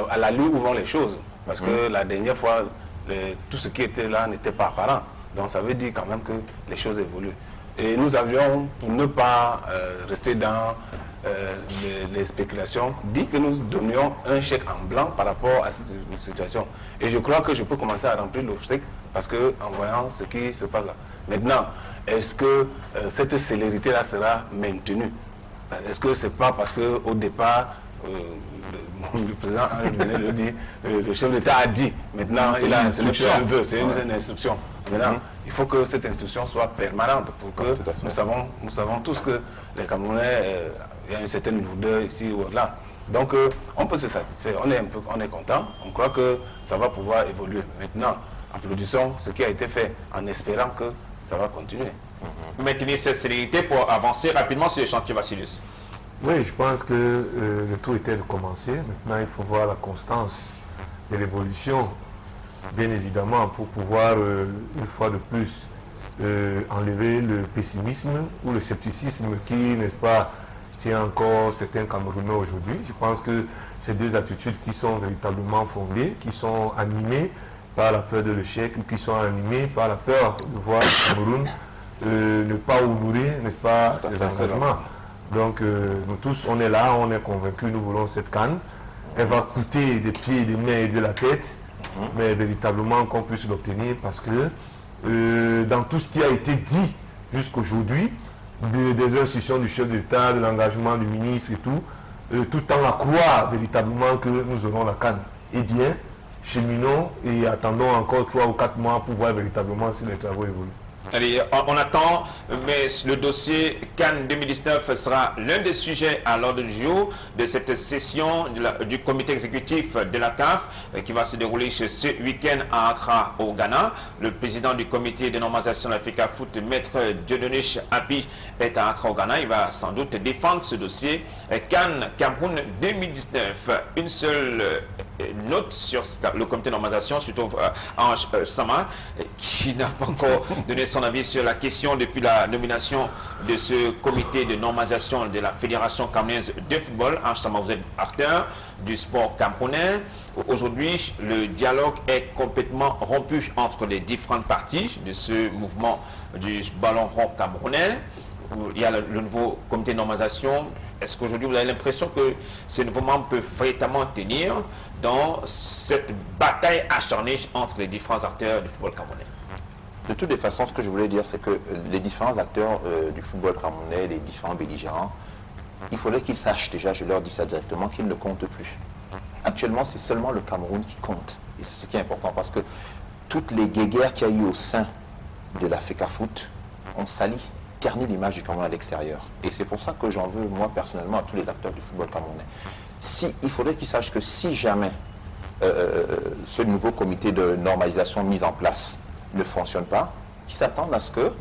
à la lueur où vont les choses. Parce que la dernière fois, tout ce qui était là n'était pas apparent. Donc ça veut dire quand même que les choses évoluent. Et nous avions, pour ne pas rester dans les spéculations, dit que nous donnions un chèque en blanc par rapport à cette situation. Et je crois que je peux commencer à remplir le chèque parce que en voyant ce qui se passe là. Maintenant, est-ce que cette célérité-là sera maintenue? Est-ce que c'est pas parce qu'au départ, le président venait le dire, le chef d'État a dit, maintenant il a c'est une instruction. Maintenant, il faut que cette instruction soit permanente pour que nous savons tous que les Camerounais, il y a une certaine lourdeur ici ou là. Donc on peut se satisfaire, on est content, on croit que ça va pouvoir évoluer. Maintenant, applaudissons ce qui a été fait en espérant que ça va continuer. Maintenir cette célérité pour avancer rapidement sur les chantiers, Vassilius. Oui, je pense que le tout était de commencer. Maintenant, il faut voir la constance de l'évolution, bien évidemment, pour pouvoir, une fois de plus, enlever le pessimisme ou le scepticisme qui, n'est-ce pas, tient encore certains Camerounais aujourd'hui. Je pense que ces deux attitudes qui sont véritablement fondées, qui sont animées par la peur de l'échec, qui sont animées par la peur de voir le Cameroun ne pas honorer, n'est-ce pas, ses engagements. Donc nous tous, on est là, on est convaincus, nous voulons cette CAN. Elle va coûter des pieds, des mains et de la tête, mais véritablement qu'on puisse l'obtenir parce que dans tout ce qui a été dit jusqu'aujourd'hui, des institutions du chef d'État, de l'engagement du ministre et tout tend à croire véritablement que nous aurons la CAN. Eh bien, cheminons et attendons encore 3 ou 4 mois pour voir véritablement si les travaux évoluent. Allez, on attend, mais le dossier CAN 2019 sera l'un des sujets à l'ordre du jour de cette session du comité exécutif de la CAF qui va se dérouler ce week-end à Accra, au Ghana. Le président du comité de normalisation de l'Africa Foot, Maître Dieudonné Api, est à Accra, au Ghana. Il va sans doute défendre ce dossier. CAN Cameroun 2019. Une seule note sur le comité de normalisation, surtout Ange Sama, qui n'a pas encore donné son son avis sur la question depuis la nomination de ce comité de normalisation de la Fédération camerounaise de football. Justement, vous êtes acteur du sport camerounais. Aujourd'hui, le dialogue est complètement rompu entre les différentes parties de ce mouvement du ballon rond camerounais. Il y a le nouveau comité de normalisation. Est-ce qu'aujourd'hui, vous avez l'impression que ces nouveaux membres peuvent véritablement tenir dans cette bataille acharnée entre les différents acteurs du football camerounais? De toutes les façons, ce que je voulais dire, c'est que les différents acteurs du football camerounais, les différents belligérants, il faudrait qu'ils sachent déjà, je leur dis ça directement, qu'ils ne comptent plus. Actuellement, c'est seulement le Cameroun qui compte. Et c'est ce qui est important, parce que toutes les guéguerres qu'il y a eu au sein de la FECAFOOT ont sali, terni l'image du Cameroun à l'extérieur. Et c'est pour ça que j'en veux, moi, personnellement, à tous les acteurs du football camerounais. Il faudrait qu'ils sachent que si jamais ce nouveau comité de normalisation mis en place ne fonctionne pas, qu'ils s'attendent à ce que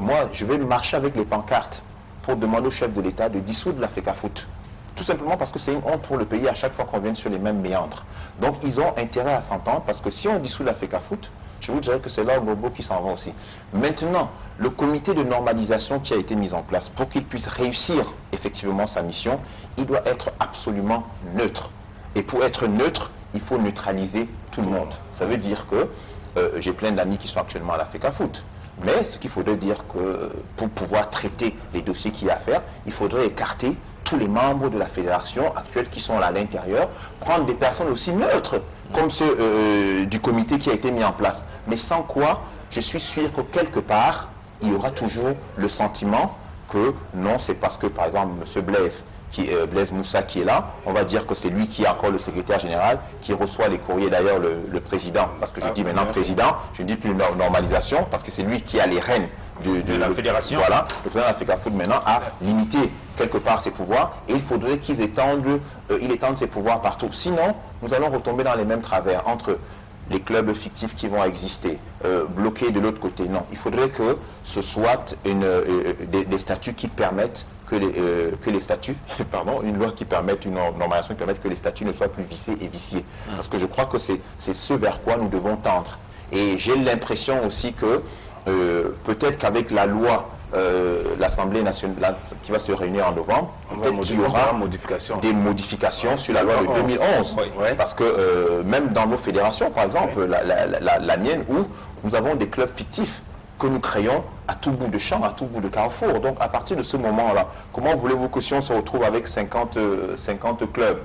moi, je vais marcher avec les pancartes pour demander au chef de l'État de dissoudre la FECAFOOT. Tout simplement parce que c'est une honte pour le pays à chaque fois qu'on vient sur les mêmes méandres. Donc ils ont intérêt à s'entendre, parce que si on dissout la FECAFOOT, je vous dirais que c'est là au bobo qui s'en va aussi. Maintenant, le comité de normalisation qui a été mis en place, pour qu'il puisse réussir effectivement sa mission, il doit être absolument neutre. Et pour être neutre, il faut neutraliser tout le monde. Ça veut dire que j'ai plein d'amis qui sont actuellement à la FECAFOOT. Mais ce qu'il faudrait dire que pour pouvoir traiter les dossiers qu'il y a à faire, il faudrait écarter tous les membres de la fédération actuelle qui sont là à l'intérieur, prendre des personnes aussi neutres, comme ceux du comité qui a été mis en place. Mais sans quoi, je suis sûr que quelque part, il y aura toujours le sentiment que non, c'est parce que, par exemple, M. Blaise Moussa qui est là, on va dire que c'est lui qui est encore le secrétaire général, qui reçoit les courriers, d'ailleurs le président, parce que je dis maintenant président, je ne dis plus normalisation, parce que c'est lui qui a les rênes de la fédération. Voilà, le président de la FECAFOOT maintenant a limité quelque part ses pouvoirs, et il faudrait qu'il étende ses pouvoirs partout. Sinon, nous allons retomber dans les mêmes travers entre les clubs fictifs qui vont exister, bloqués de l'autre côté. Non, il faudrait que ce soit des statuts qui permettent que les statuts, pardon, une loi qui permette, une normalisation qui permette que les statuts ne soient plus viciés et viciés. Parce que je crois que c'est ce vers quoi nous devons tendre. Et j'ai l'impression aussi que peut-être qu'avec la loi, l'Assemblée nationale qui va se réunir en novembre, peut-être qu'il y aura des modifications sur la loi de 2011. Parce que même dans nos fédérations, par exemple, la mienne, où nous avons des clubs fictifs que nous créons à tout bout de champ, à tout bout de carrefour. Donc à partir de ce moment-là, comment voulez-vous que si on se retrouve avec 50 clubs,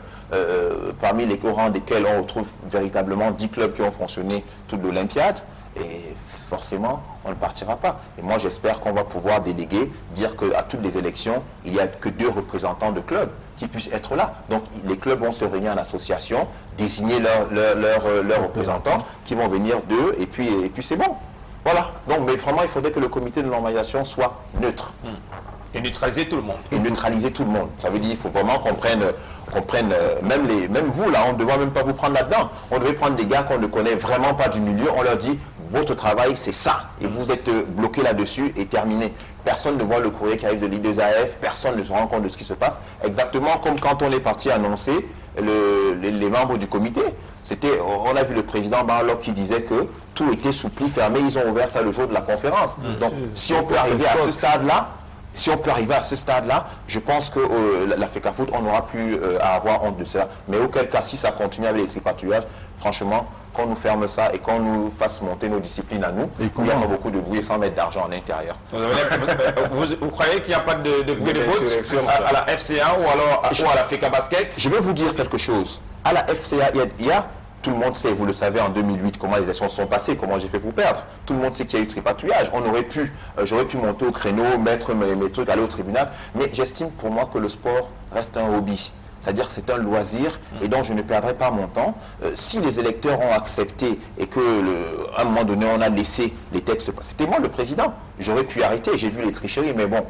parmi les rangs desquels on retrouve véritablement 10 clubs qui ont fonctionné toute l'Olympiade, et forcément, on ne partira pas. Et moi, j'espère qu'on va pouvoir déléguer, dire qu'à toutes les élections, il n'y a que 2 représentants de clubs qui puissent être là. Donc, les clubs vont se réunir en association, désigner leurs représentants qui vont venir d'eux, et puis c'est bon. Voilà. Donc, mais vraiment, il faudrait que le comité de normalisation soit neutre. Et neutraliser tout le monde. Et neutraliser tout le monde. Ça veut dire qu'il faut vraiment qu'on prenne même vous, là, on ne devrait même pas vous prendre là-dedans. On devait prendre des gars qu'on ne connaît vraiment pas du milieu, on leur dit, votre travail, c'est ça. Et vous êtes bloqué là-dessus et terminé. Personne ne voit le courrier qui arrive de l'I2AF, personne ne se rend compte de ce qui se passe. Exactement comme quand on est parti annoncer les membres du comité. On a vu le président Barlock qui disait que tout était sous pli fermé. Ils ont ouvert ça le jour de la conférence. Donc, si on peut arriver à ce stade-là, je pense que la FECAFOOT, on n'aura plus à avoir honte de ça. Mais auquel cas, si ça continue avec les tripatouillages, franchement, qu'on nous ferme ça et qu'on nous fasse monter nos disciplines à nous, il n'y a pas beaucoup de bruit sans mettre d'argent en intérieur. Vous croyez qu'il n'y a pas de bruit de vote à la FCA ou alors à la FECA Basket? Je vais vous dire quelque chose. À la FCA, il y a tout le monde sait, vous le savez, en 2008, comment les élections se sont passées, comment j'ai fait pour perdre. Tout le monde sait qu'il y a eu tripatouillage. J'aurais pu monter au créneau, mettre mes trucs, aller au tribunal. Mais j'estime pour moi que le sport reste un hobby. C'est-à-dire que c'est un loisir et donc je ne perdrai pas mon temps. Si les électeurs ont accepté et qu'à un moment donné, on a laissé les textes... C'était moi le président. J'aurais pu arrêter, j'ai vu les tricheries, mais bon,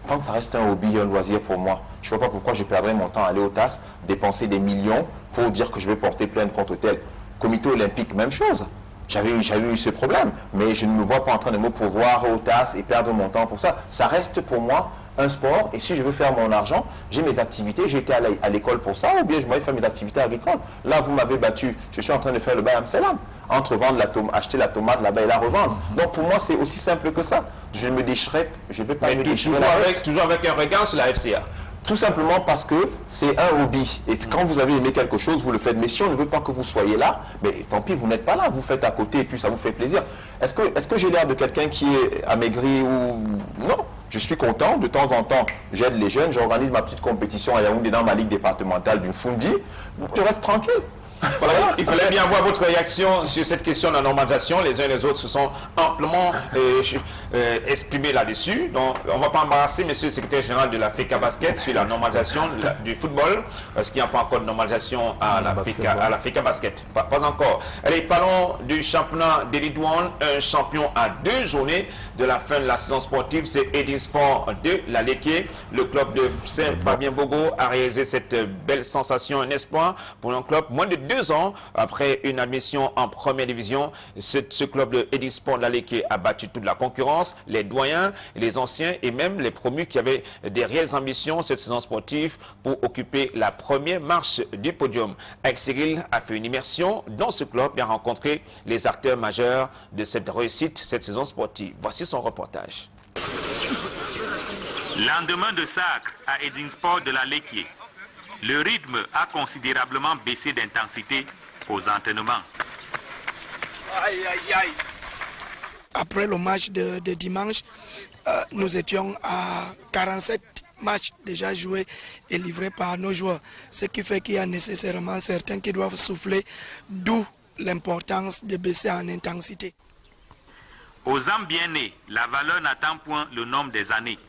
tant que ça reste un hobby, un loisir pour moi, je ne vois pas pourquoi je perdrais mon temps à aller au TAS, dépenser des millions pour dire que je vais porter plainte contre tel. Comité olympique, même chose. J'avais eu ce problème, mais je ne me vois pas en train de me pourvoir au TAS et perdre mon temps pour ça. Ça reste pour moi un sport, et si je veux faire mon argent, j'ai mes activités, j'ai été à l'école pour ça, ou bien je vais faire mes activités agricoles. Là, vous m'avez battu, je suis en train de faire le Bayam Selam. entre vendre acheter la tomate là-bas et la revendre. Donc pour moi, c'est aussi simple que ça. Je me déchirerai, je ne vais pas me déchirer toujours avec un regard sur la FCA. Tout simplement parce que c'est un hobby. Et quand vous avez aimé quelque chose, vous le faites. Mais si on ne veut pas que vous soyez là, mais tant pis, vous n'êtes pas là. Vous faites à côté et puis ça vous fait plaisir. Est-ce que j'ai l'air de quelqu'un qui est amaigri ou... Non. Je suis content. De temps en temps, j'aide les jeunes. J'organise ma petite compétition à Yaoundé dans ma ligue départementale d'une Fundi. Je reste tranquille. Voilà, il fallait bien avoir votre réaction sur cette question de la normalisation. Les uns et les autres se sont amplement exprimés là-dessus. Donc, on ne va pas embarrasser monsieur le secrétaire général de la FECA Basket sur la normalisation du football, parce qu'il n'y a pas encore de normalisation à la FECA Basket. Pas encore. Allez, parlons du championnat d'Élite One, un champion à 2 journées de la fin de la saison sportive. C'est Edin Sport de la Léquier. Le club de Saint-Fabien-Bogo a réalisé cette belle sensation, un espoir pour un club moins de 2 ans après une admission en première division. Ce club de Edin Sport de la Léquier a battu toute la concurrence, les doyens, les anciens et même les promus qui avaient des réelles ambitions cette saison sportive pour occuper la première marche du podium. Avec Cyril a fait une immersion dans ce club et a rencontré les acteurs majeurs de cette réussite cette saison sportive. Voici son reportage. Lendemain de sacre à Edin Sport de la Léquier, le rythme a considérablement baissé d'intensité aux entraînements. Après le match de dimanche, nous étions à 47 matchs déjà joués et livrés par nos joueurs. Ce qui fait qu'il y a nécessairement certains qui doivent souffler, d'où l'importance de baisser en intensité. Aux âmes bien nées, la valeur n'atteint point le nombre des années.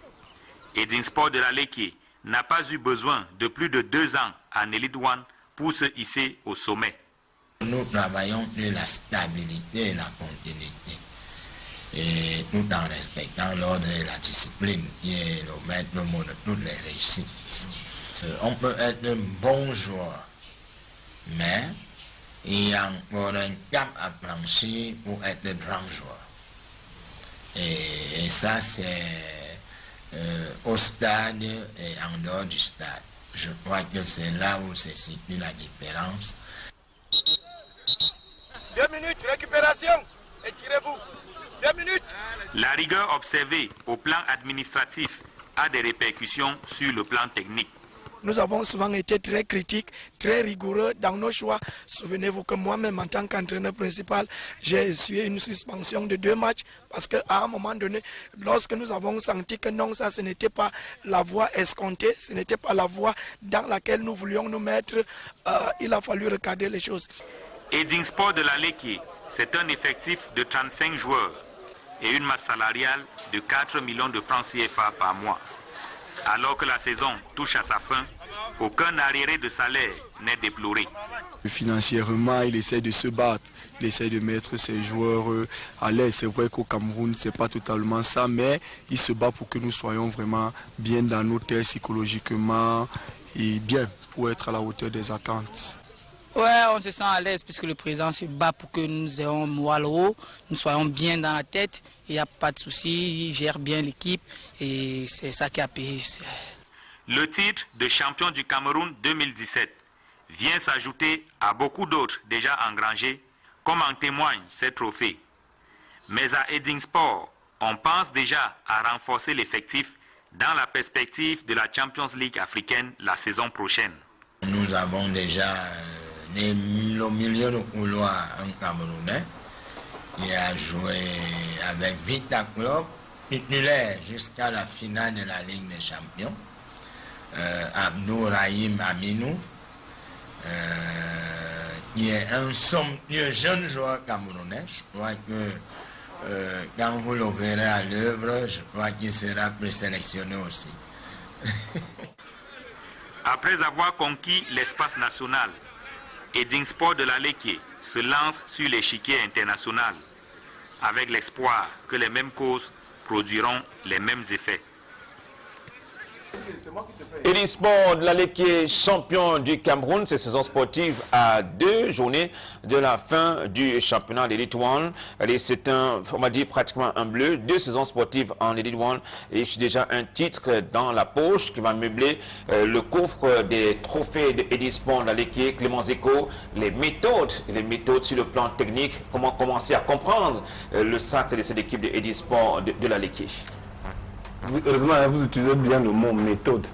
Edin Sport de la Léquier n'a pas eu besoin de plus de 2 ans en Elite One pour se hisser au sommet. Nous travaillons sur la stabilité et la continuité, et tout en respectant l'ordre et la discipline qui est le maître mot de toutes les réussites. On peut être un bon joueur, mais il y a encore un cap à franchir pour être grand joueur. Et ça, c'est au stade et en dehors du stade. Je crois que c'est là où se situe la différence. 2 minutes, récupération, et tirez-vous. 2 minutes. La rigueur observée au plan administratif a des répercussions sur le plan technique. Nous avons souvent été très critiques, très rigoureux dans nos choix. Souvenez-vous que moi-même, en tant qu'entraîneur principal, j'ai essuyé une suspension de 2 matchs parce qu'à un moment donné, lorsque nous avons senti que non, ça, ce n'était pas la voie escomptée, ce n'était pas la voie dans laquelle nous voulions nous mettre, il a fallu recadrer les choses. Edin Sport de la Léquier, c'est un effectif de 35 joueurs et une masse salariale de 4 millions de francs CFA par mois. Alors que la saison touche à sa fin, aucun arriéré de salaire n'est déploré. Financièrement, il essaie de se battre, il essaie de mettre ses joueurs à l'aise. C'est vrai qu'au Cameroun, ce n'est pas totalement ça, mais il se bat pour que nous soyons vraiment bien dans nos têtes psychologiquement et bien pour être à la hauteur des attentes. Ouais, on se sent à l'aise puisque le président se bat pour que nous ayons moelle haut, nous soyons bien dans la tête. Il n'y a pas de souci, il gère bien l'équipe et c'est ça qui a payé. Le titre de champion du Cameroun 2017 vient s'ajouter à beaucoup d'autres déjà engrangés, comme en témoignent ces trophées. Mais à Edin Sport, on pense déjà à renforcer l'effectif dans la perspective de la Champions League africaine la saison prochaine. Nous avons déjà le milieu de couloir en Camerounais qui a joué avec Vita Club, titulaire jusqu'à la finale de la Ligue des Champions. Abdou Rahim Aminou, qui est un somptueux jeune joueur camerounais. Je crois que quand vous le verrez à l'œuvre, je crois qu'il sera présélectionné aussi. Après avoir conquis l'espace national, Edin Sport de la Léquier se lance sur l'échiquier international avec l'espoir que les mêmes causes produiront les mêmes effets. Edisport de la Ligue qui est champion du Cameroun, cette saison sportive à 2 journées de la fin du championnat d'Elite One. C'est un, on m'a dit pratiquement un bleu, 2 saisons sportives en Elite One et déjà un titre dans la poche qui va meubler le coffre des trophées de Edisport de la Ligue qui est Clément Zeko, les méthodes sur le plan technique, comment commencer à comprendre le sac de cette équipe de Edisport de la Ligue. Heureusement, vous utilisez bien le mot méthode.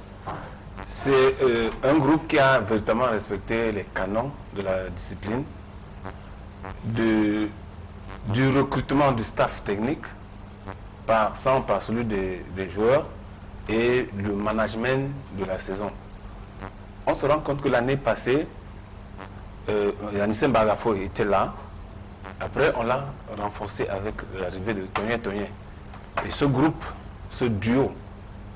C'est un groupe qui a véritablement respecté les canons de la discipline, du recrutement du staff technique, par celui des joueurs et le management de la saison. On se rend compte que l'année passée, Yannick Bagafo était là. Après, on l'a renforcé avec l'arrivée de Tonye. Et ce groupe, ce duo,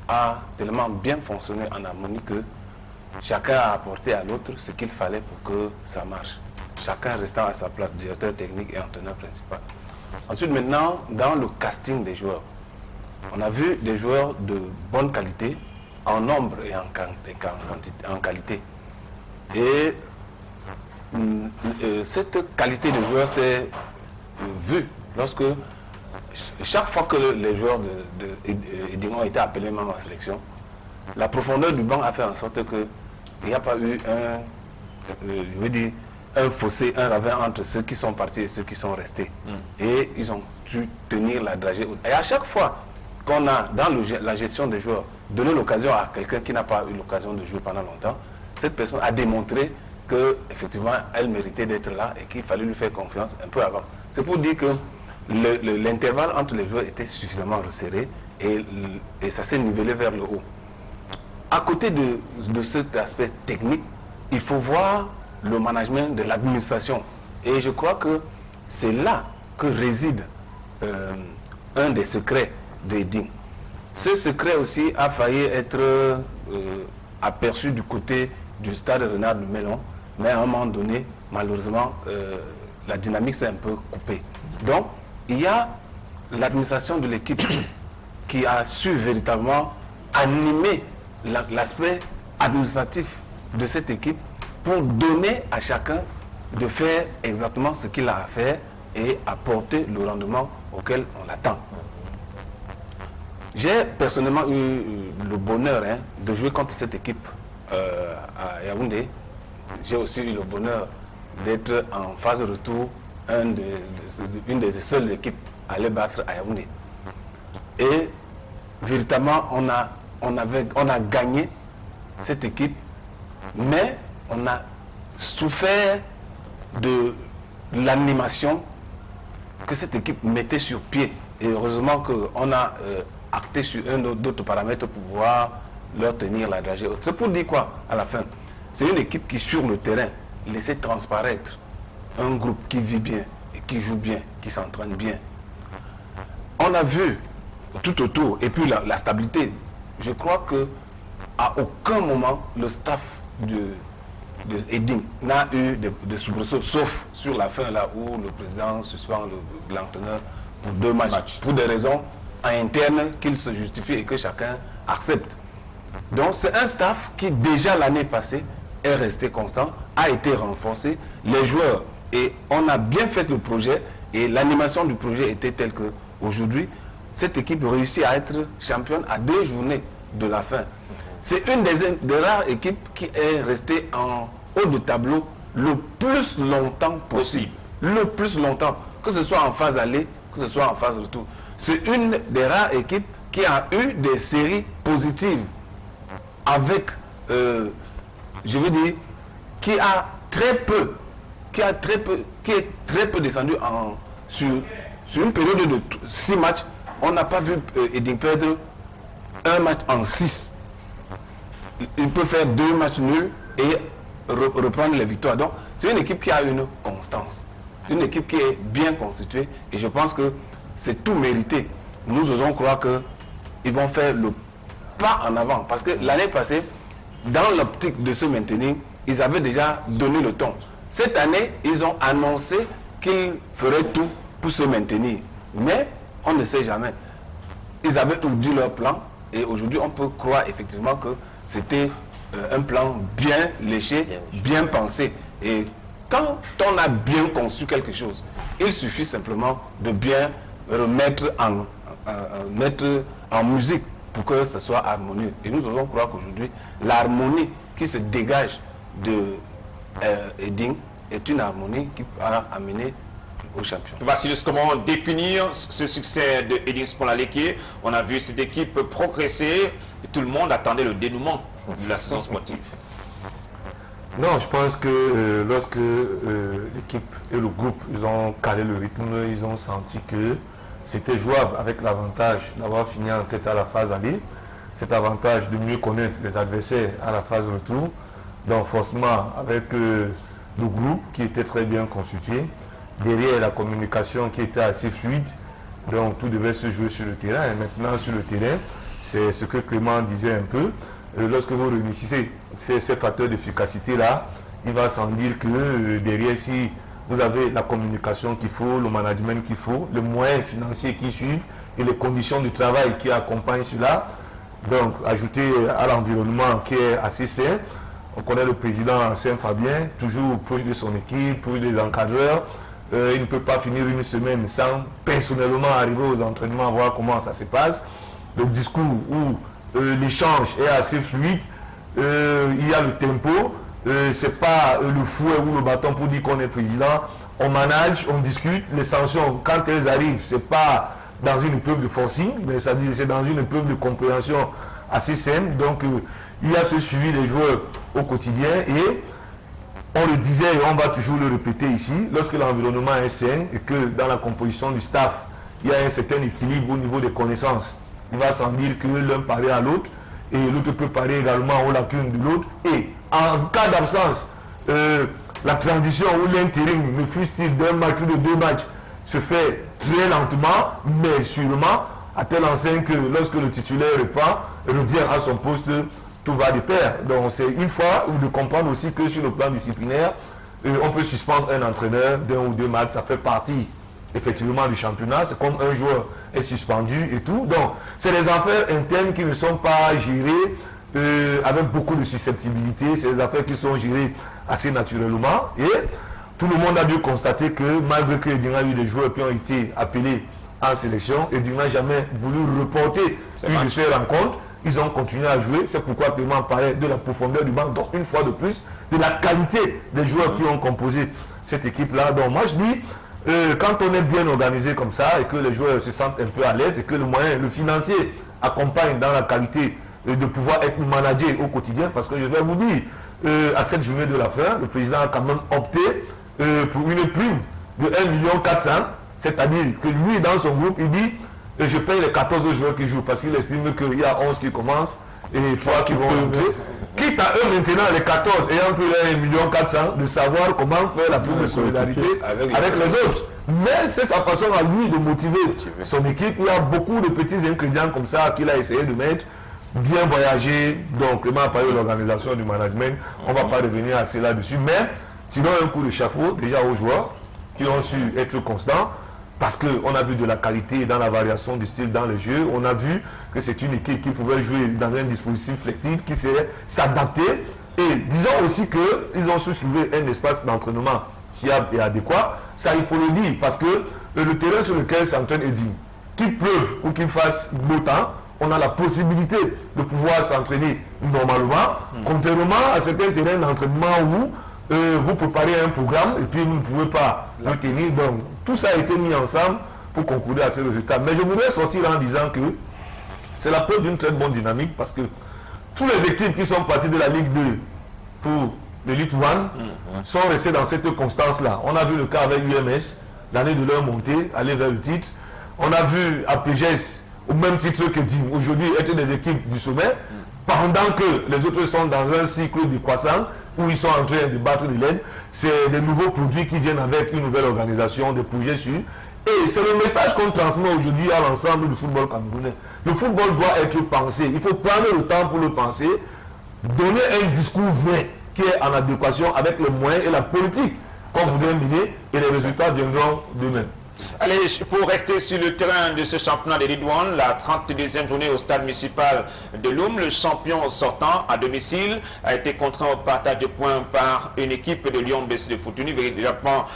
a tellement bien fonctionné en harmonie que chacun a apporté à l'autre ce qu'il fallait pour que ça marche. Chacun restant à sa place, directeur technique et entraîneur principal. Ensuite, maintenant, dans le casting des joueurs, on a vu des joueurs de bonne qualité, en nombre et en qualité. Et cette qualité de joueurs s'est vue lorsque chaque fois que les joueurs d'Eding ont été appelés même en sélection, la profondeur du banc a fait en sorte qu'il n'y a pas eu un fossé, un ravin entre ceux qui sont partis et ceux qui sont restés. Et ils ont pu tenir la dragée. Et à chaque fois qu'on a, dans la gestion des joueurs, donné l'occasion à quelqu'un qui n'a pas eu l'occasion de jouer pendant longtemps, cette personne a démontré qu'effectivement, elle méritait d'être là et qu'il fallait lui faire confiance un peu avant. C'est pour dire que l'intervalle entre les joueurs était suffisamment resserré et ça s'est nivelé vers le haut. À côté de cet aspect technique, il faut voir le management de l'administration. Et je crois que c'est là que réside un des secrets d'Eding. Ce secret aussi a failli être aperçu du côté du stade Renard de Mélon, mais à un moment donné, malheureusement, la dynamique s'est un peu coupée. Donc, il y a l'administration de l'équipe qui a su véritablement animer l'aspect administratif de cette équipe pour donner à chacun de faire exactement ce qu'il a à faire et apporter le rendement auquel on l'attend. J'ai personnellement eu le bonheur de jouer contre cette équipe à Yaoundé. J'ai aussi eu le bonheur d'être en phase de retour une des seules équipes à les battre à Yaoundé. Et véritablement, on a gagné cette équipe, mais on a souffert de l'animation que cette équipe mettait sur pied. Et heureusement qu'on a acté sur un ou d'autres paramètres pour pouvoir leur tenir la dragée haute. C'est pour dire quoi à la fin? C'est une équipe qui, sur le terrain, laissait transparaître un groupe qui vit bien et qui joue bien, qui s'entraîne bien. On a vu tout autour, et puis la stabilité. Je crois que à aucun moment le staff de Eding n'a eu de soubresauts, sauf sur la fin là où le président suspend l'entraîneur pour 2 matchs, pour des raisons internes qu'il se justifie et que chacun accepte. Donc c'est un staff qui déjà l'année passée est resté constant, a été renforcé, les joueurs, et on a bien fait le projet et l'animation du projet était telle que aujourd'hui cette équipe réussit à être championne à 2 journées de la fin. C'est une des rares équipes qui est restée en haut de tableau le plus longtemps possible. Le plus longtemps, que ce soit en phase aller, que ce soit en phase retour. C'est une des rares équipes qui a eu des séries positives avec, je veux dire, qui est très peu descendu sur une période de 6 matchs. On n'a pas vu Eding perdre un match en 6. Il peut faire 2 matchs nuls et reprendre les victoires. Donc, c'est une équipe qui a une constance. Une équipe qui est bien constituée. Et je pense que c'est tout mérité. Nous osons croire qu'ils vont faire le pas en avant. Parce que l'année passée, dans l'optique de se maintenir, ils avaient déjà donné le ton. Cette année, ils ont annoncé qu'ils feraient tout pour se maintenir. Mais on ne sait jamais. Ils avaient dit leur plan Et aujourd'hui, on peut croire effectivement que c'était un plan bien léché, bien pensé. Et quand on a bien conçu quelque chose, il suffit simplement de bien remettre mettre en musique pour que ce soit harmonieux. Et nous osons croire qu'aujourd'hui, l'harmonie qui se dégage de Eding est une harmonie qui a amené au champion. Vassilios, comment définir ce succès de Eding Sport Laleke? On a vu cette équipe progresser et tout le monde attendait le dénouement de la saison sportive. Non, je pense que lorsque l'équipe et le groupe ils ont calé le rythme, ils ont senti que c'était jouable avec l'avantage d'avoir fini en tête à la phase aller, cet avantage de mieux connaître les adversaires à la phase retour. Donc forcément avec le groupe qui était très bien constitué, derrière la communication qui était assez fluide, donc tout devait se jouer sur le terrain. Et maintenant sur le terrain, c'est ce que Clément disait un peu, lorsque vous réunissez ces facteurs d'efficacité là, il va sans dire que derrière, si vous avez la communication qu'il faut, le management qu'il faut, les moyens financiers qui suivent et les conditions de travail qui accompagnent cela, donc ajouté à l'environnement qui est assez sain. On connaît le président Saint-Fabien, toujours proche de son équipe, proche des encadreurs. Il ne peut pas finir une semaine sans personnellement arriver aux entraînements, voir comment ça se passe. Le discours où l'échange est assez fluide, il y a le tempo, c'est pas le fouet ou le bâton pour dire qu'on est président. On manage, on discute, les sanctions, quand elles arrivent, c'est pas dans une épreuve de forcing, mais c'est dans une épreuve de compréhension assez simple. Donc il y a ce suivi des joueurs au quotidien et on le disait et on va toujours le répéter ici, lorsque l'environnement est sain et que dans la composition du staff, il y a un certain équilibre au niveau des connaissances, il va sans dire que l'un paraît à l'autre et l'autre peut parler également aux lacunes de l'autre. Et en cas d'absence, la transition ou l'intérim, ne fût-il d'un match ou de deux matchs, se fait très lentement, mais sûrement, à telle enseigne que lorsque le titulaire revient à son poste, tout va de pair. Donc c'est une fois de comprendre aussi que sur le plan disciplinaire, on peut suspendre un entraîneur d'un ou deux matchs, ça fait partie effectivement du championnat, c'est comme un joueur est suspendu et tout. Donc c'est des affaires internes qui ne sont pas gérées avec beaucoup de susceptibilité, c'est des affaires qui sont gérées assez naturellement et tout le monde a dû constater que malgré que Eding a eu des joueurs qui ont été appelés en sélection, Eding n'a jamais voulu reporter une de ces rencontres. Ils ont continué à jouer, c'est pourquoi Clément parlait de la profondeur du banc, donc une fois de plus, de la qualité des joueurs qui ont composé cette équipe-là. Donc moi je dis, quand on est bien organisé comme ça et que les joueurs se sentent un peu à l'aise et que le moyen, le financier accompagne dans la qualité de pouvoir être managé au quotidien, parce que je vais vous dire, à cette journée de la fin, le président a quand même opté pour une prime de 1,4 million, c'est-à-dire que lui dans son groupe, il dit je paye les 14 joueurs qui jouent parce qu'il estime qu'il y a 11 qui commencent et 3 qui vont entrer. Quitte à eux maintenant, les 14 ayant pris 1,4 million, de savoir comment faire la prime de solidarité avec les autres. Mais c'est sa façon à lui de motiver son équipe. Il y a beaucoup de petits ingrédients comme ça qu'il a essayé de mettre. Bien voyager, donc Clément a parlé de l'organisation du management. On ne va pas revenir assez là-dessus. Mais sinon, un coup de chapeau déjà aux joueurs qui ont su être constants. Parce qu'on a vu de la qualité dans la variation du style dans le jeu. On a vu que c'est une équipe qui pouvait jouer dans un dispositif flexible, qui sait s'adapter. Et disons aussi qu'ils ont su trouver un espace d'entraînement fiable et adéquat. Ça, il faut le dire, parce que le terrain sur lequel s'entraîne Eding, qu'il pleuve ou qu'il fasse beau temps, on a la possibilité de pouvoir s'entraîner normalement, contrairement à certains terrains d'entraînement où vous préparez un programme et puis vous ne pouvez pas le tenir. Donc tout ça a été mis ensemble pour concourir à ces résultats. Mais je voudrais sortir en disant que c'est la preuve d'une très bonne dynamique parce que toutes les équipes qui sont parties de la Ligue 2 pour l'Elite One sont restées dans cette constance-là. On a vu le cas avec UMS, l'année de leur montée, aller vers le titre. On a vu APGS au même titre que DIM, aujourd'hui être des équipes du sommet, pendant que les autres sont dans un cycle de croissance où ils sont en train de battre de l'aide. C'est des nouveaux produits qui viennent avec une nouvelle organisation, des projets sûrs. Et c'est le message qu'on transmet aujourd'hui à l'ensemble du football camerounais. Le football doit être pensé. Il faut prendre le temps pour le penser, donner un discours vrai qui est en adéquation avec les moyens et la politique qu'on voudrait mener et les résultats viendront d'eux-mêmes. Allez, pour rester sur le terrain de ce championnat de Ligue 1, la 32e journée au stade municipal de Loum, le champion sortant à domicile a été contraint au partage de points par une équipe de Lyon BC de Futuni, véritablement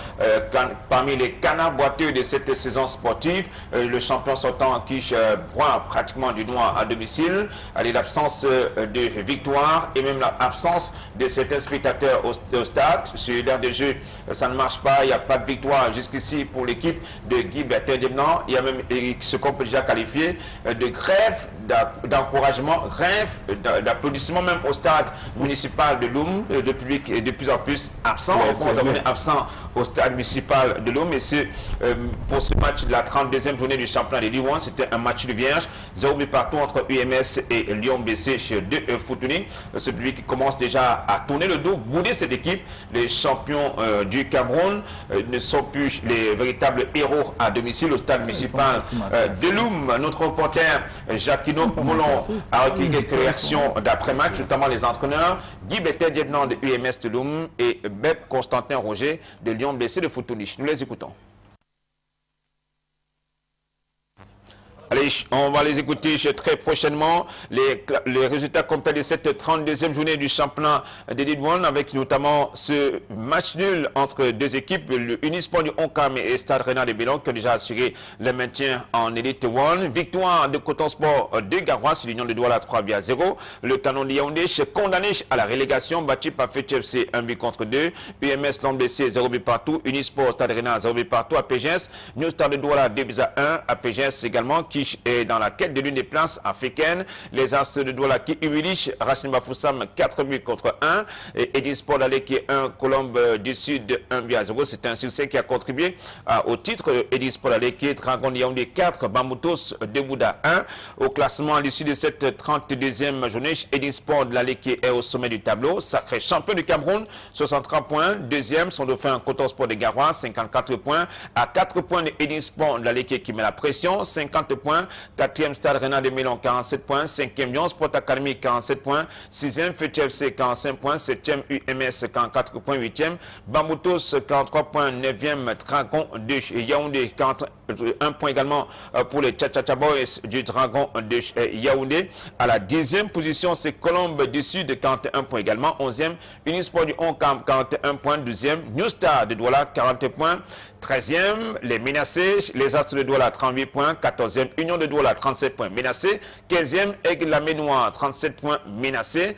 parmi les canards boiteux de cette saison sportive. Le champion sortant qui broie pratiquement du noir à domicile. Allez, l'absence de victoire et même l'absence de certains spectateurs au stade. Sur l'aire de jeu, ça ne marche pas, il n'y a pas de victoire jusqu'ici pour l'équipe de Guy Bertin-Debnan. Il y a même ce qu'on peut déjà qualifier de grève d'encouragement, grève d'applaudissements même au stade municipal de Loum. Le public est de plus en plus absent. Absent au stade municipal de Loum. Et pour ce match de la 32e journée du championnat de Ligue 1, c'était un match de vierge. 0 but partout entre UMS et Lyon BC chez deux Futuni. Ce public qui commence déjà à tourner le dos, bouder cette équipe. Les champions du Cameroun ne sont plus les véritables héros à domicile au stade municipal de Loum. Notre reporter Jacquino Moulon a recueilli quelques réactions d'après-match, notamment les entraîneurs Guy Bertin-Debnan de UMS de Loum et Bep Constantin Roger de Lyon BC de Futuni. Nous les écoutons. Allez, on va les écouter très prochainement. Les résultats complets de cette 32e journée du championnat de Ligue 1 avec notamment ce match nul entre deux équipes, le Unisport du Onkam et Stade Rennais de Bélon qui ont déjà assuré le maintien en Elite 1. Victoire de Coton Sport de Garoua sur l'Union de Douala 3-0. Le Canon de Yaoundé condamné à la relégation, battu par FETFC 1-2. UMS Lambc 0 but partout. Unisport Stade Rennais 0 but partout. APGS New Star de Douala 2-1. APGS également qui est dans la quête de l'une des places africaines. Les Astres de Douala qui humilient Racine Bafoussam 4 buts contre 1. Et Edisport d'Alé qui est 1, Colombe du Sud 1-0. C'est un succès qui a contribué au titre. Edisport d'Alé qui est Dragon Yaoundé 4, Bamoutos de Bouddha 1. Au classement à l'issue de cette 32e journée, Edisport de l'Alé qui est au sommet du tableau. Sacré champion du Cameroun, 63 points. Deuxième, son dauphin Coton Sport de Garoua, 54 points. À 4 points de Edisport de l'Alé qui met la pression, 50 points. 4e Stade Rennais de Mélon 47 points, 5e Lyon Sport Academy 47 points, 6e FETFC 45 points, 7e UMS 44 points, 8e Bamoutos 43 points, 9e Dragon de Yaoundé 41 points également pour les Tchatcha Boys du Dragon de Yaoundé. À la 10e position, c'est Colombe du Sud 41 points également, 11e Unisport du Onkam 41 points, 12e New Star de Douala 40 points, 13e les menacés, les Astres de Douala 38 points, 14e Union de Douala 37 points menacés, 15e Aigle la Ménoire 37 points menacés.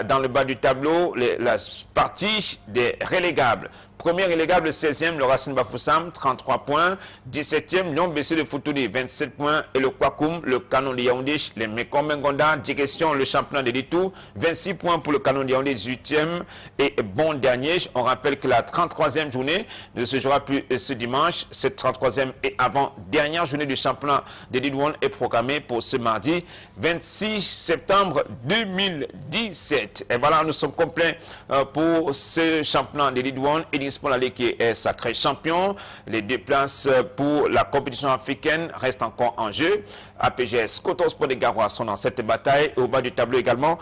Dans le bas du tableau, la partie des relégables. Premier relégable, 16e, le Racine Bafoussam, 33 points. 17e, Lyon BC de Futuni, 27 points. Et le Kwakoum, le Canon de Yaoundé, les Mekombengonda, direction le championnat de Litou, 26 points pour le Canon de Yaoundé, 18e. Et bon dernier, on rappelle que la 33e journée ne se jouera plus ce dimanche. Cette 33e et avant-dernière journée du championnat de Ligue 1 est programmée pour ce mardi 26 septembre 2017. Et voilà, nous sommes complets pour ce championnat de Ligue 1. Pour la Ligue qui est sacré champion. Les deux places pour la compétition africaine restent encore en jeu. APGS, Coton Sport de Garoua sont dans cette bataille. Au bas du tableau également,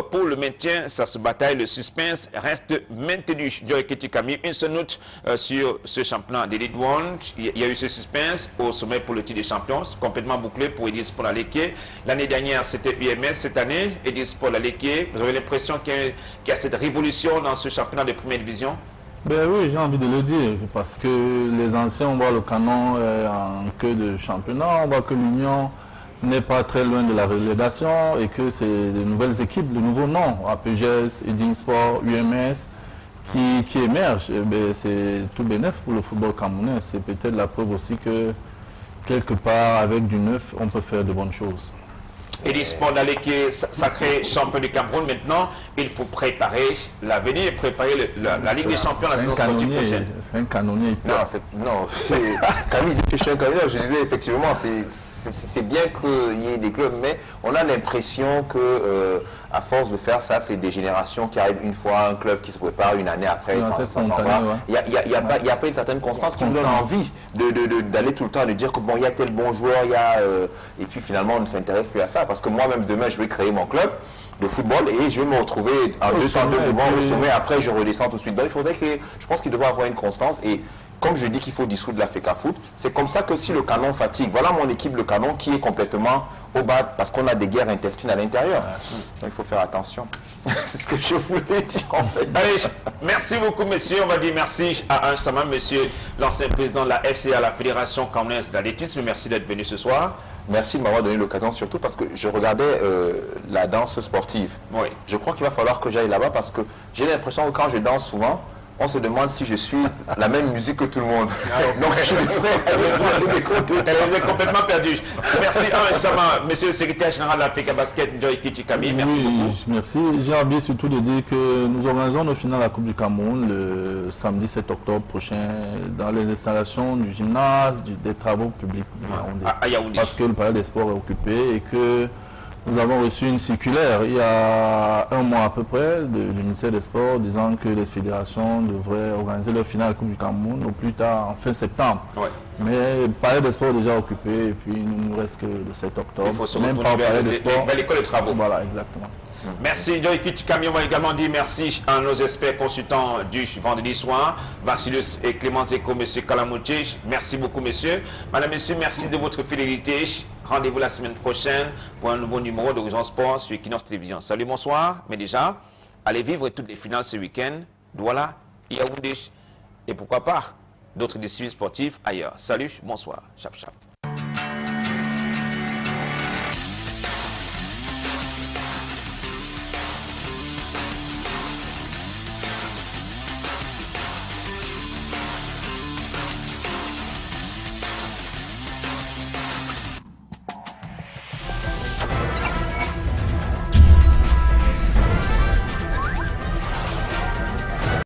pour le maintien, ça se bataille. Le suspense reste maintenu. Joy Ketikami, une seule note sur ce championnat de Ligue 1. Il y a eu ce suspense au sommet pour le titre des champions, complètement bouclé pour Edis pour la Ligue. L'année dernière, c'était UMS. Cette année, Edis pour la Ligue. Vous avez l'impression qu'il y a cette révolution dans ce championnat de première division? Ben oui, j'ai envie de le dire, parce que les anciens, on voit le Canon en queue de championnat, on voit que l'Union n'est pas très loin de la relégation et que c'est de nouvelles équipes, de nouveaux noms, APGS, Edinsport, UMS, qui émergent. Ben, c'est tout bénéf pour le football camerounais. C'est peut-être la preuve aussi que quelque part, avec du neuf, on peut faire de bonnes choses. Edisport d'Alé qui est sacré champion du Cameroun. Maintenant, il faut préparer l'avenir et préparer la Ligue des Champions la saison sportive prochaine. C'est un canonnier. Non, Camille, je suis un canonnier. Je disais effectivement, c'est bien qu'il y ait des clubs, mais on a l'impression que à force de faire ça, c'est des générations qui arrivent une fois, un club qui se prépare une année après, sans voir. Il n'y a pas une certaine constance qui nous donne envie d'aller tout le temps, de dire que bon, il y a tel bon joueur, et puis finalement on ne s'intéresse plus à ça, parce que moi-même demain je vais créer mon club de football et je vais me retrouver en 202 mouvements au sommet, après je redescends tout de suite. Donc il faudrait que, je pense qu'il devrait avoir une constance, et comme je dis qu'il faut dissoudre la FECAFOOT, c'est comme ça que si le canon fatigue, voilà mon équipe, le canon, qui est complètement au bas, parce qu'on a des guerres intestines à l'intérieur. Donc il faut faire attention. C'est ce que je voulais dire en fait. Allez, merci beaucoup messieurs. On va dire merci à Sama, monsieur l'ancien président de la FCA, la Fédération camerounaise d'athlétisme. Merci d'être venu ce soir. Merci de m'avoir donné l'occasion, surtout parce que je regardais la danse sportive. Oui. Je crois qu'il va falloir que j'aille là-bas parce que j'ai l'impression que quand je danse souvent, on se demande si je suis la même musique que tout le monde. Donc je est complètement perdu. Merci Sama, monsieur le secrétaire général de l'Africa Basket, Njoy Kichikami. Merci beaucoup. Merci. J'ai envie surtout de dire que nous organisons nos finales à la Coupe du Cameroun le samedi 7 octobre prochain dans les installations du gymnase, des travaux publics à Yaoundé. Parce que le palais des sports est occupé et que nous avons reçu une circulaire il y a un mois à peu près du ministère des Sports disant que les fédérations devraient organiser leur finale à la Coupe du Cameroun au plus tard en fin septembre. Ouais. Mais le palais des sports est déjà occupé et puis il ne nous reste que le 7 octobre. Il faut se même pas au palais des sports. L'école de travaux. Voilà, exactement. Merci Njoy Kichikami. On va également dire merci à nos experts consultants du vendredi soir, Vassilus et Clément Zeko, monsieur Kalamouti. Merci beaucoup messieurs. Madame, messieurs, merci de votre fidélité. Rendez-vous la semaine prochaine pour un nouveau numéro d'Horizon Sport sur Equinox Télévision. Salut, bonsoir. Mais déjà, allez vivre toutes les finales ce week-end. Douala, Yaoundé et pourquoi pas d'autres disciplines sportives ailleurs. Salut, bonsoir. Chap, chap.